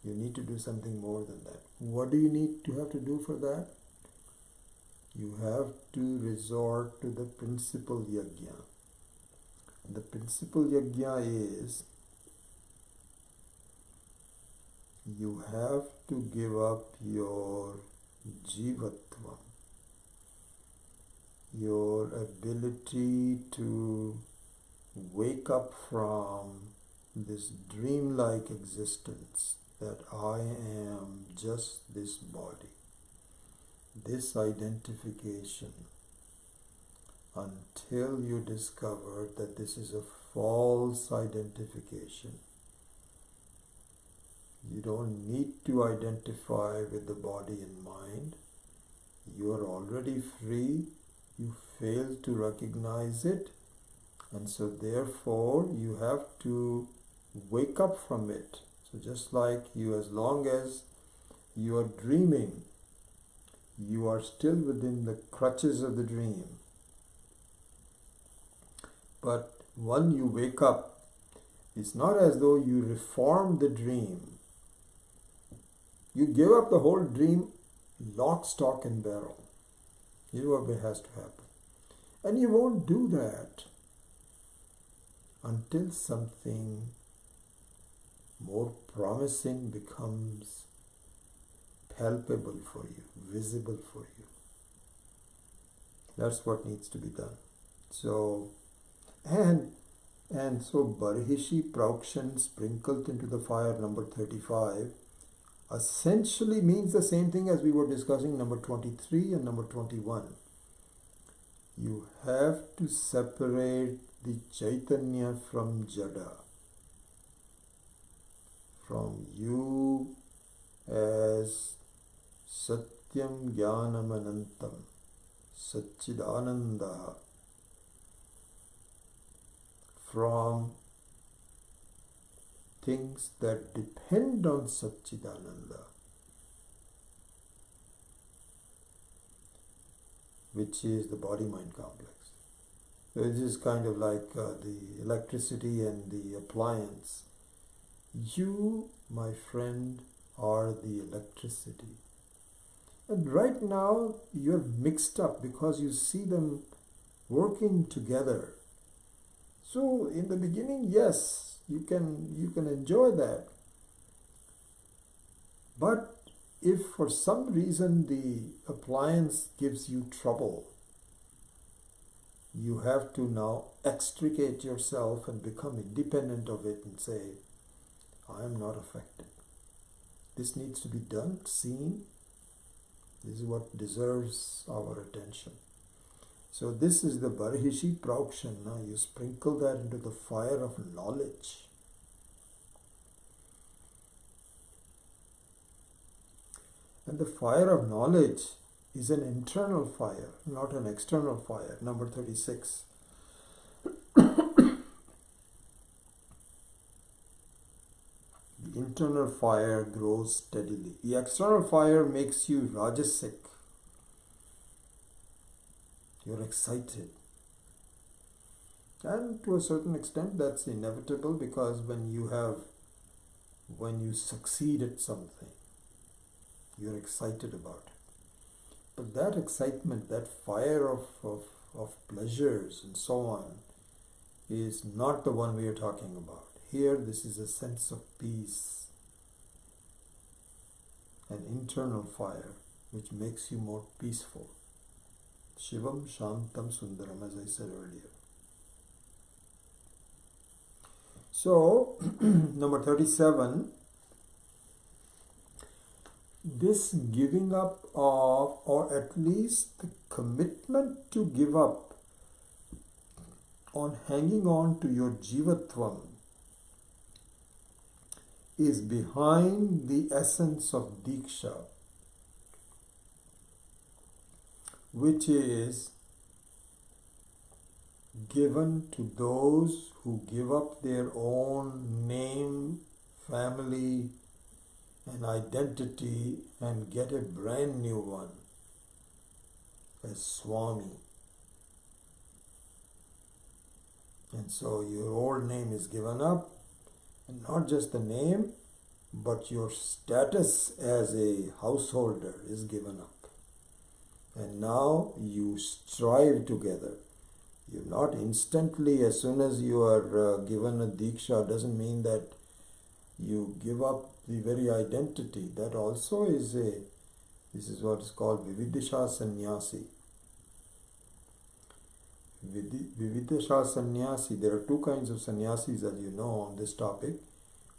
You need to do something more than that. What do you need to have to do for that? You have to resort to the principal yajna. The principal yajna is, you have to give up your jivatva, your ability to wake up from this dreamlike existence that I am just this body. This identification, until you discover that this is a false identification. You don't need to identify with the body and mind. You are already free. You fail to recognize it. And so therefore you have to wake up from it. So just like you, as long as you are dreaming, you are still within the crutches of the dream. But when you wake up, it's not as though you reform the dream. You give up the whole dream, lock, stock and barrel. You know what has to happen. And you won't do that until something more promising becomes palpable for you, visible for you. That's what needs to be done. So, and so Barhishi Praukshan sprinkled into the fire, number 35, essentially means the same thing as we were discussing number 23 and number 21. You have to separate the Chaitanya from Jada, from you as Satyam Jnanam Anantam, Satchidananda, from things that depend on Satchidananda, which is the body-mind complex. So this is kind of like the electricity and the appliance. You, my friend, are the electricity. And right now you're mixed up because you see them working together. So in the beginning, yes, you can enjoy that. But if for some reason the appliance gives you trouble, you have to now extricate yourself and become independent of it and say, I am not affected. This needs to be done, seen. This is what deserves our attention. So this is the Barhishi Praukshan. Now you sprinkle that into the fire of knowledge. And the fire of knowledge is an internal fire, not an external fire. Number 36. The internal fire grows steadily. The external fire makes you rajasic. You're excited. And to a certain extent that's inevitable, because when you succeed at something, you're excited about it. But that excitement, that fire of pleasures and so on, is not the one we are talking about. Here, this is a sense of peace, an internal fire which makes you more peaceful. Shivam Shantam Sundaram, as I said earlier. So, number 37, this giving up of, or at least the commitment to give up on hanging on to your jivatvam is behind the essence of Diksha, which is given to those who give up their own name, family, and identity and get a brand new one as Swami. And so your old name is given up, and not just the name, but your status as a householder is given up. And now you strive together. You're not instantly, as soon as you are given a Diksha, doesn't mean that you give up the very identity. That also is this is what is called Vividisha Sannyasi. Vividisha Sannyasi, there are two kinds of sannyasis, as you know, on this topic.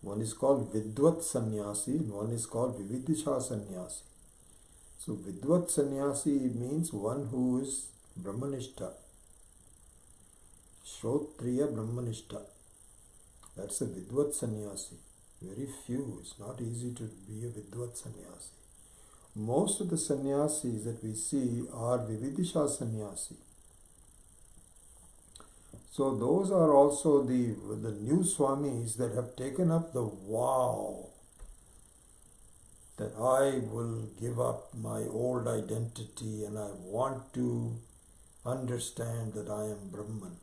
One is called Vidvat Sannyasi and one is called Vividisha Sannyasi. So Vidvat Sannyasi means one who is Brahmanishta, Shrotriya Brahmanishta. That's a Vidvat Sannyasi. Very few. It's not easy to be a Vidvat Sannyasi. Most of the sannyasis that we see are Vividisha Sannyasi. So those are also the new Swamis that have taken up the vow that I will give up my old identity and I want to understand that I am Brahman.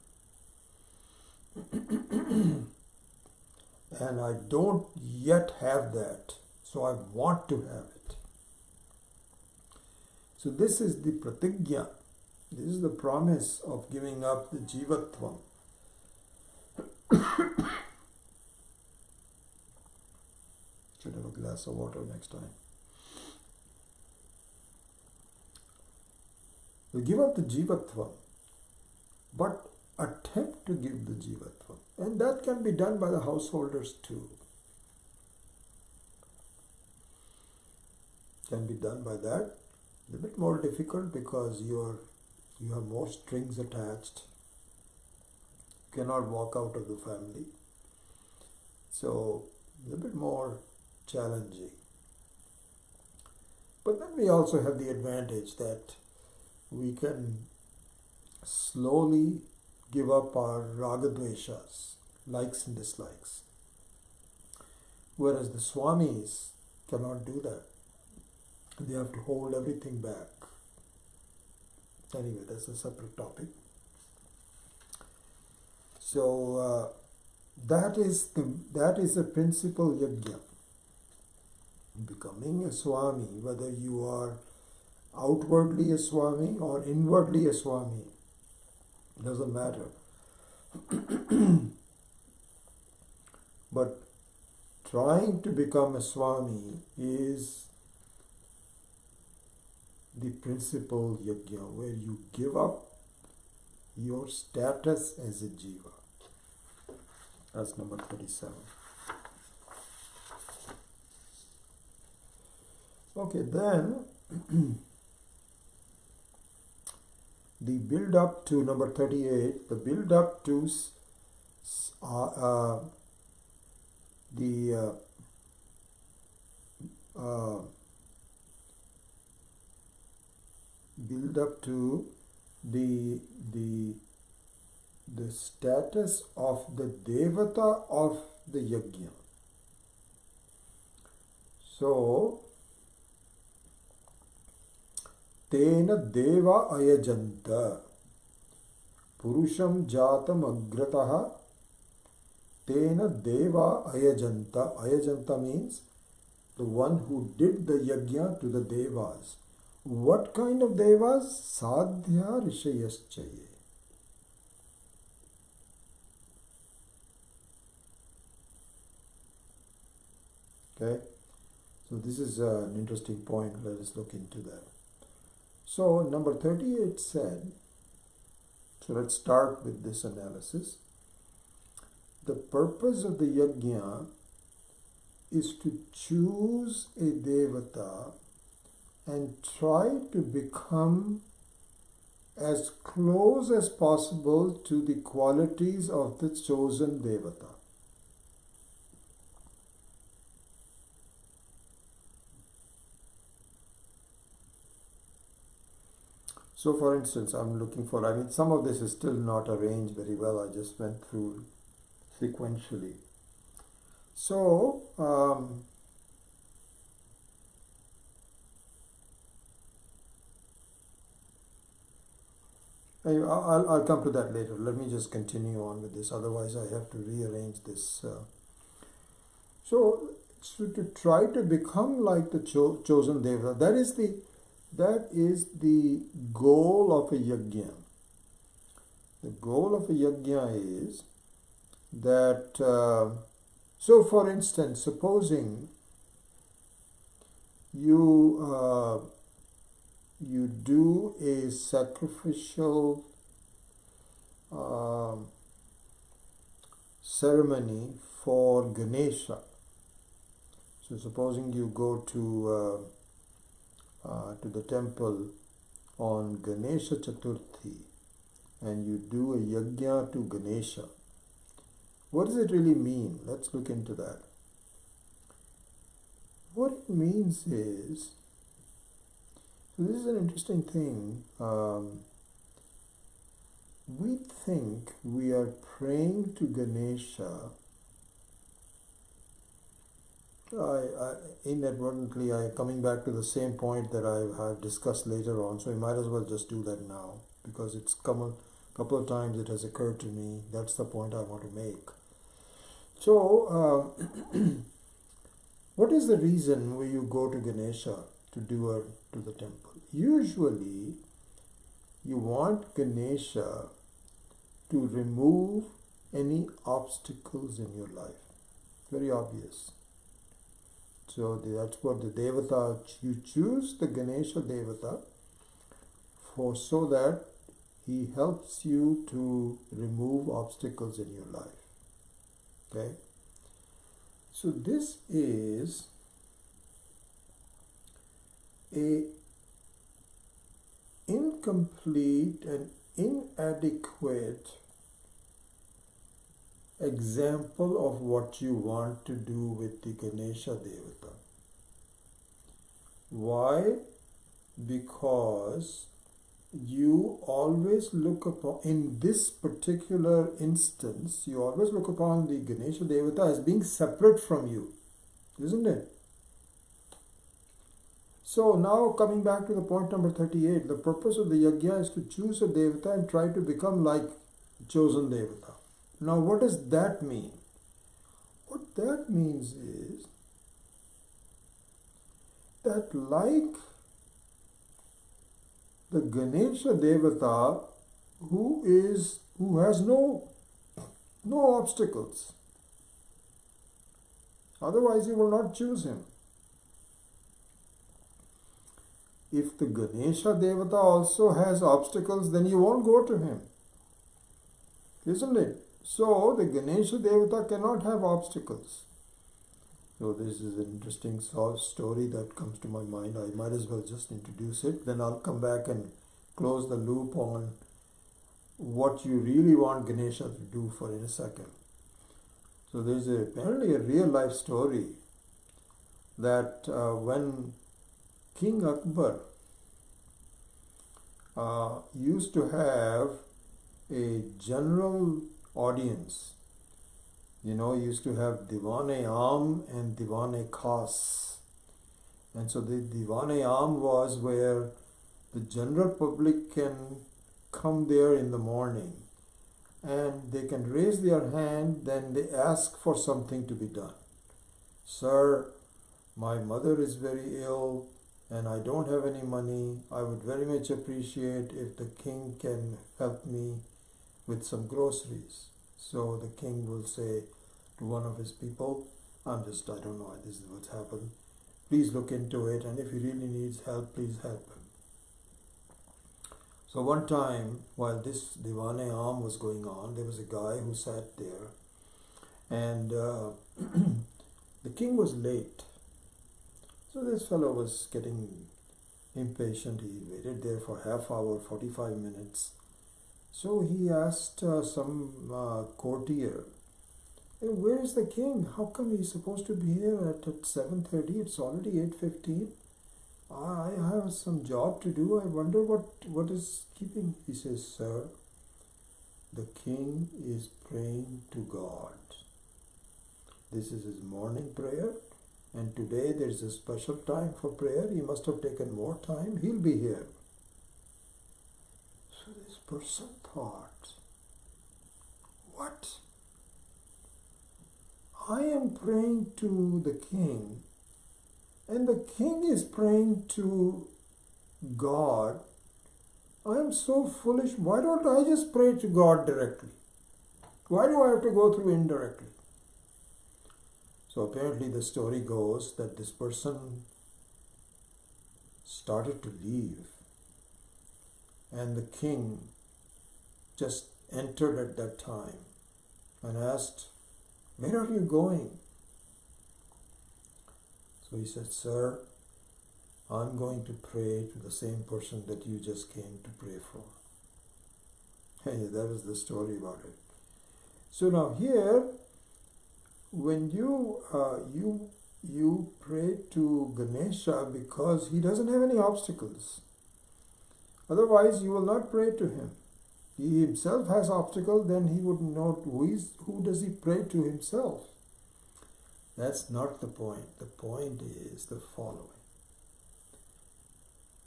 And I don't yet have that, so I want to have it. So this is the pratigya. This is the promise of giving up the jivatvam. Should have a glass of water next time. We give up the jivatvam, but attempt to give the jivatvam. And that can be done by the householders too. Can be done by that. A bit more difficult because you have more strings attached. You cannot walk out of the family. So a bit more challenging. But then we also have the advantage that we can slowly give up our ragadveshas, likes and dislikes. Whereas the Swamis cannot do that. They have to hold everything back. Anyway, that's a separate topic. So that is a principal yajna. Becoming a Swami, whether you are outwardly a Swami or inwardly a Swami, doesn't matter. But trying to become a Swami is the principal yajna, where you give up your status as a jiva. That's number 37. Okay, then the build up to number 38, the build up to build up to the status of the devata of the yajna. So Tena deva ayajanta Purusham jatam agrataha Tena deva ayajanta. Ayajanta means the one who did the yajna to the devas. What kind of devas? Sadhya rishayaschaye. Okay, so this is an interesting point. Let us look into that. So number 38 said, so let's start with this analysis. The purpose of the yajna is to choose a devata and try to become as close as possible to the qualities of the chosen Devata. So for instance, I'm looking for, some of this is still not arranged very well. I just went through sequentially. So, I'll come to that later. Let me just continue on with this. Otherwise, I have to rearrange this. So to try to become like the chosen Devata, that is the goal of a yajna. The goal of a yajna is that, so for instance, supposing you do a sacrificial ceremony for Ganesha. So supposing you go to the temple on Ganesha Chaturthi and you do a yajna to Ganesha. What does it really mean? Let's look into that. What it means is, so this is an interesting thing. We think we are praying to Ganesha. Inadvertently, coming back to the same point that I have discussed later on, so I might as well just do that now because it's come a couple of times it has occurred to me. That's the point I want to make. So, what is the reason when you go to Ganesha to the temple? Usually, you want Ganesha to remove any obstacles in your life. Very obvious. So that's what the Devata, you choose the Ganesha Devata so that he helps you to remove obstacles in your life. Okay? So this is a incomplete and inadequate example of what you want to do with the Ganesha Devata. Why? Because you always look upon, in this particular instance, you always look upon the Ganesha Devata as being separate from you, isn't it? So now coming back to the point number 38, the purpose of the yajna is to choose a Devata and try to become like chosen Devata. Now what does that mean? What that means is that like the Ganesha Devata who has no obstacles, otherwise you will not choose him. If the Ganesha Devata also has obstacles, then you won't go to him, isn't it? So the Ganesha Devata cannot have obstacles. So this is an interesting story that comes to my mind. I might as well just introduce it. Then I'll come back and close the loop on what you really want Ganesha to do for in a second. So there's apparently a real life story that when King Akbar used to have a general audience. He used to have Diwan-e-Aam and Diwan-e-Khas. And so the Diwan-e-Aam was where the general public can come there in the morning and they can raise their hand, then they ask for something to be done. Sir, my mother is very ill and I don't have any money. I would very much appreciate if the king can help me with some groceries. So the king will say to one of his people, I don't know, this is what's happened. Please look into it, and if he really needs help, please help him. So one time, while this Diwan-e-Aam was going on, there was a guy who sat there, and the king was late. So this fellow was getting, impatient. He waited there for half hour, 45 minutes. So he asked some courtier, "Hey, where is the king? How come he's supposed to be here at 7:30? It's already 8:15. I have some job to do. I wonder what is keeping." He says, "Sir, the king is praying to God. This is his morning prayer, and today there's a special time for prayer. He must have taken more time. He'll be here." So this person thought, what? I am praying to the king, and the king is praying to God. I am so foolish. Why don't I just pray to God directly? Why do I have to go through indirectly? So apparently the story goes that this person started to leave, and the king just entered at that time and asked, "Where are you going?" So he said, "Sir, I'm going to pray to the same person that you just came to pray for." Hey, that was the story about it. So now here, when you pray to Ganesha because he doesn't have any obstacles. Otherwise, you will not pray to him. He himself has obstacle, then he would know who does he pray to himself. That's not the point. The point is the following.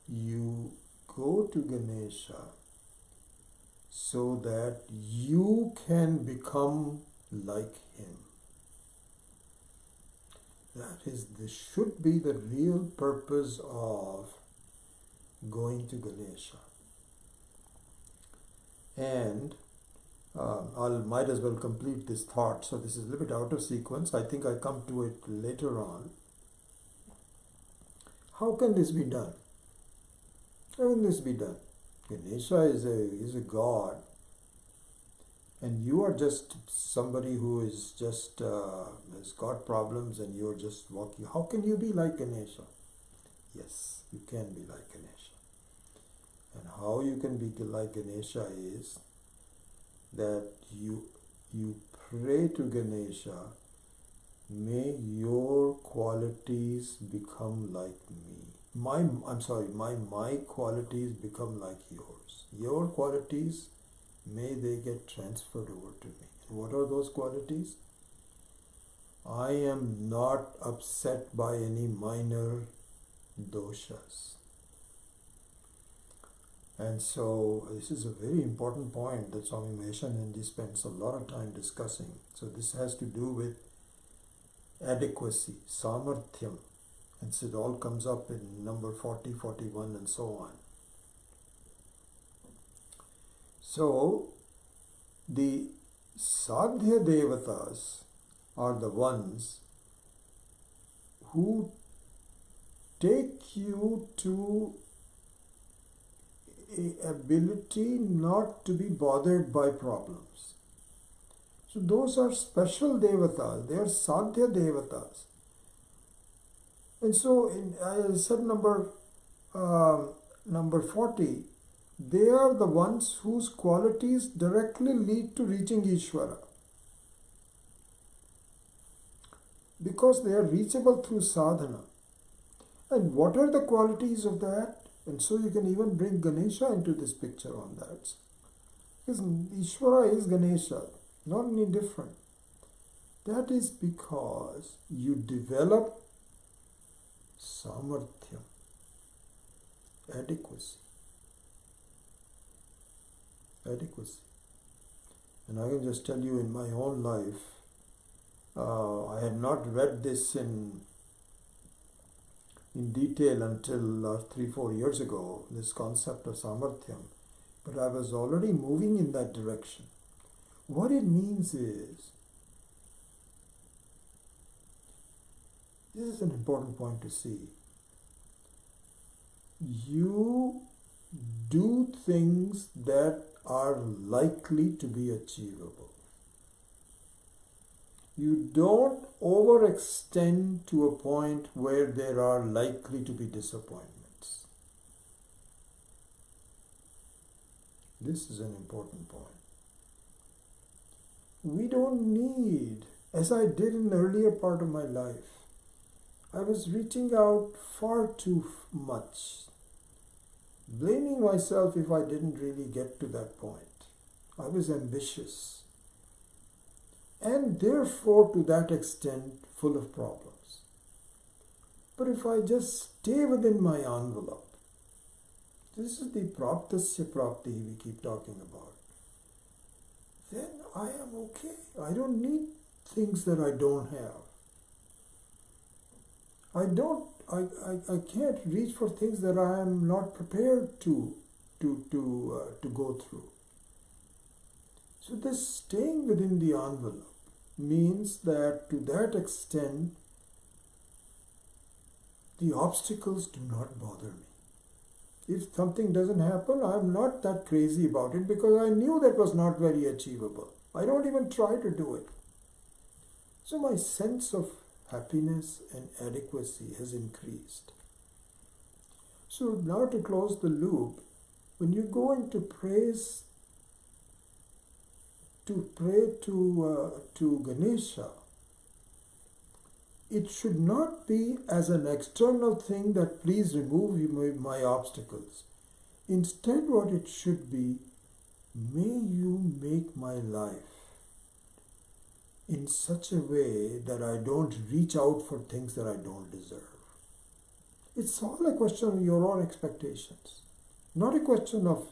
You go to Ganesha so that you can become like him. This should be the real purpose of going to Ganesha. And I might as well complete this thought. So this is a little bit out of sequence. I think I come to it later on. How can this be done? How can this be done? Ganesha is a god, and you are just somebody who is just has got problems, and you're just walking. How can you be like Ganesha? Yes, you can be like Ganesha. And how you can be like Ganesha is that you pray to Ganesha, "May your qualities become like me. My qualities become like yours. Your qualities, may they get transferred over to me." And what are those qualities? I am not upset by any minor doshas. And so this is a very important point that Swami Maheshananji spends a lot of time discussing. So this has to do with adequacy, samarthyam. And so it all comes up in number 40, 41 and so on. So the Sadhya Devatas are the ones who take you to an ability not to be bothered by problems. So those are special Devatas. They are Sadhya Devatas. And so, I said number 40, they are the ones whose qualities directly lead to reaching Ishvara. Because they are reachable through sadhana. And what are the qualities of that? And so you can even bring Ganesha into this picture on that. Because Ishvara is Ganesha, not any different. That is because you develop samarthyam, adequacy. And I can just tell you in my own life, I had not read this in detail until 3-4 years ago, this concept of samarthyam, but I was already moving in that direction. What it means is, this is an important point to see. You do things that are likely to be achievable. You don't overextend to a point where there are likely to be disappointments. This is an important point. We don't need, as I did in the earlier part of my life, I was reaching out far too much, blaming myself if I didn't really get to that point. I was ambitious, and therefore to that extent full of problems. But if I just stay within my envelope, this is the praptasya prapti we keep talking about, then I am okay. I don't need things that I don't have. I can't reach for things that I am not prepared to go through. So this staying within the envelope means that to that extent, the obstacles do not bother me. If something doesn't happen, I'm not that crazy about it because I knew that was not very achievable. I don't even try to do it. So my sense of happiness and adequacy has increased. So now to close the loop, when you go into praise, to pray to Ganesha, it should not be as an external thing that please remove my obstacles. Instead, what it should be, may you make my life in such a way that I don't reach out for things that I don't deserve. It's all a question of your own expectations, not a question of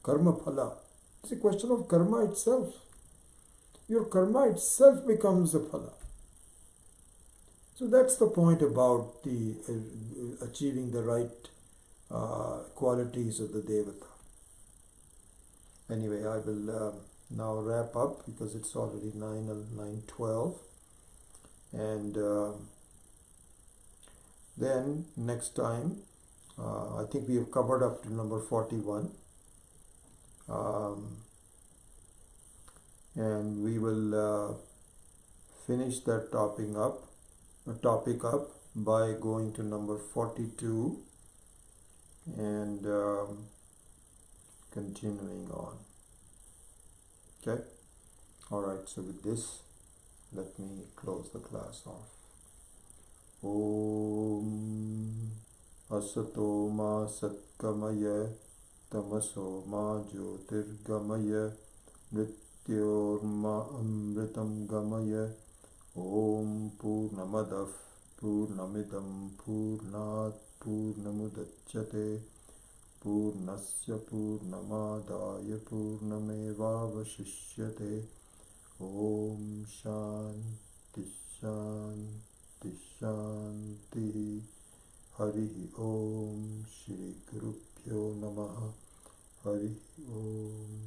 karma phala. It's a question of karma itself. Your karma itself becomes the phala. So that's the point about the achieving the right qualities of the devata. Anyway, I will now wrap up because it's already 9:12, and then next time I think we have covered up to number 41, and we will finish that topic up by going to number 42 and continuing on. Okay? Alright, so with this, let me close the class off. Om Asato Ma Satkamaya Tamaso Ma Jyotirgamaya Mrityorma Amritam Gamaya. Om Purnamadav Purnamidam Purnat Purnamudachyate Purnasya Purnamadaya Purnamevavashishyate. Om Shanti Shanti Shanti. Hari Om Shri Gurubhyo Namaha. Hari Om.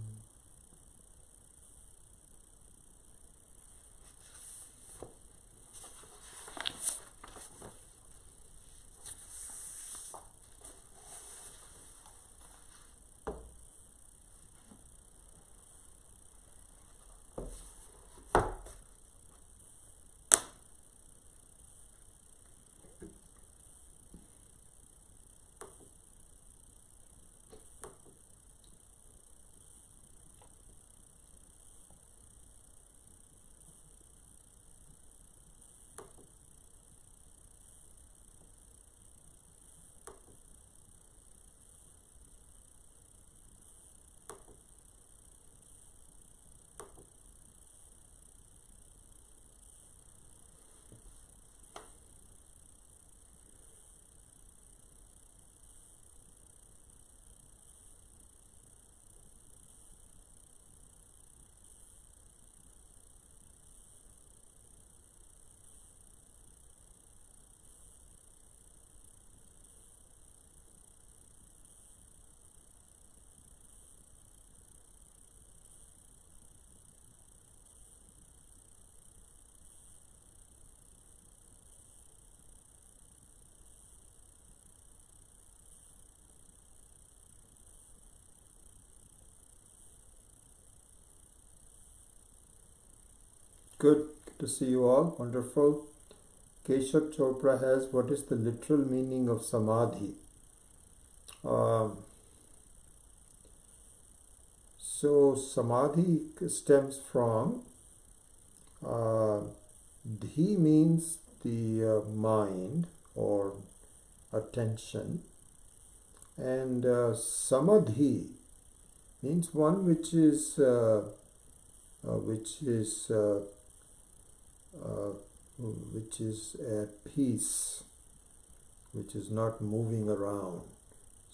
Good to see you all. Wonderful. Keshav Chopra has, what is the literal meaning of samadhi? So samadhi stems from dhi means the mind or attention, and samadhi means one which is at peace, which is not moving around.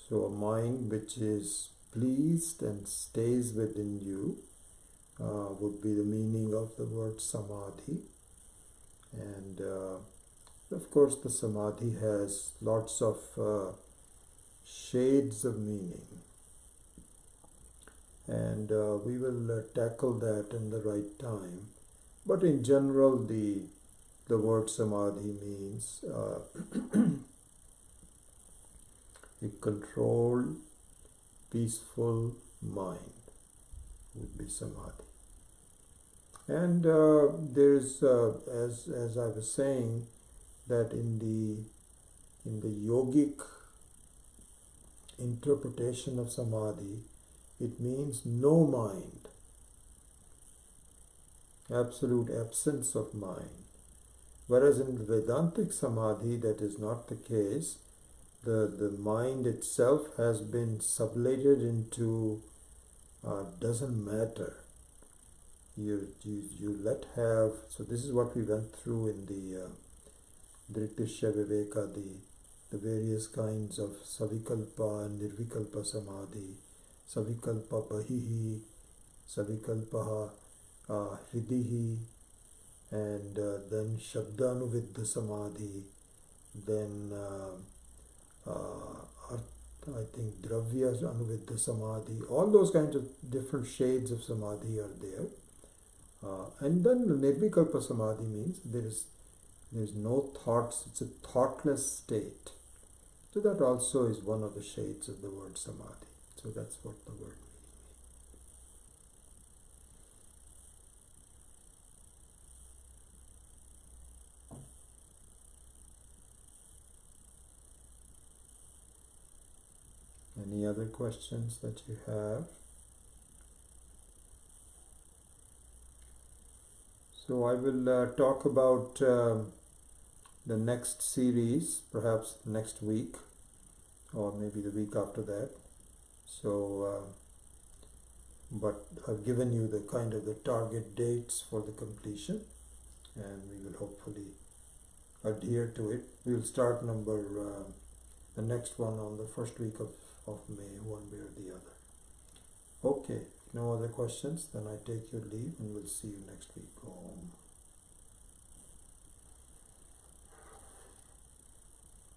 So a mind which is pleased and stays within you would be the meaning of the word samadhi. And of course the samadhi has lots of shades of meaning, and we will tackle that in the right time. But in general, the word samadhi means a controlled, peaceful mind would be samadhi. And there's, as I was saying, that in the yogic interpretation of samadhi, it means no mind, absolute absence of mind. Whereas in Vedantic samadhi, that is not the case. The mind itself has been sublated into doesn't matter. You let have. So this is what we went through in the Dritishya Viveka, the various kinds of savikalpa and nirvikalpa samadhi, savikalpa bahihi, savikalpa hridihi, and then shabdanuviddha samadhi, then I think dravya anuviddha samadhi. All those kinds of different shades of samadhi are there. And then the nirvikalpa samadhi means there's no thoughts, it's a thoughtless state. So that also is one of the shades of the word samadhi. So that's what the word means. Any other questions that you have? So I will talk about the next series, perhaps next week, or maybe the week after that. So, but I've given you the kind of the target dates for the completion, and we will hopefully adhere to it. We will start the next one on the first week of May, one way or the other. Okay, no other questions, then I take your leave and we'll see you next week. Om.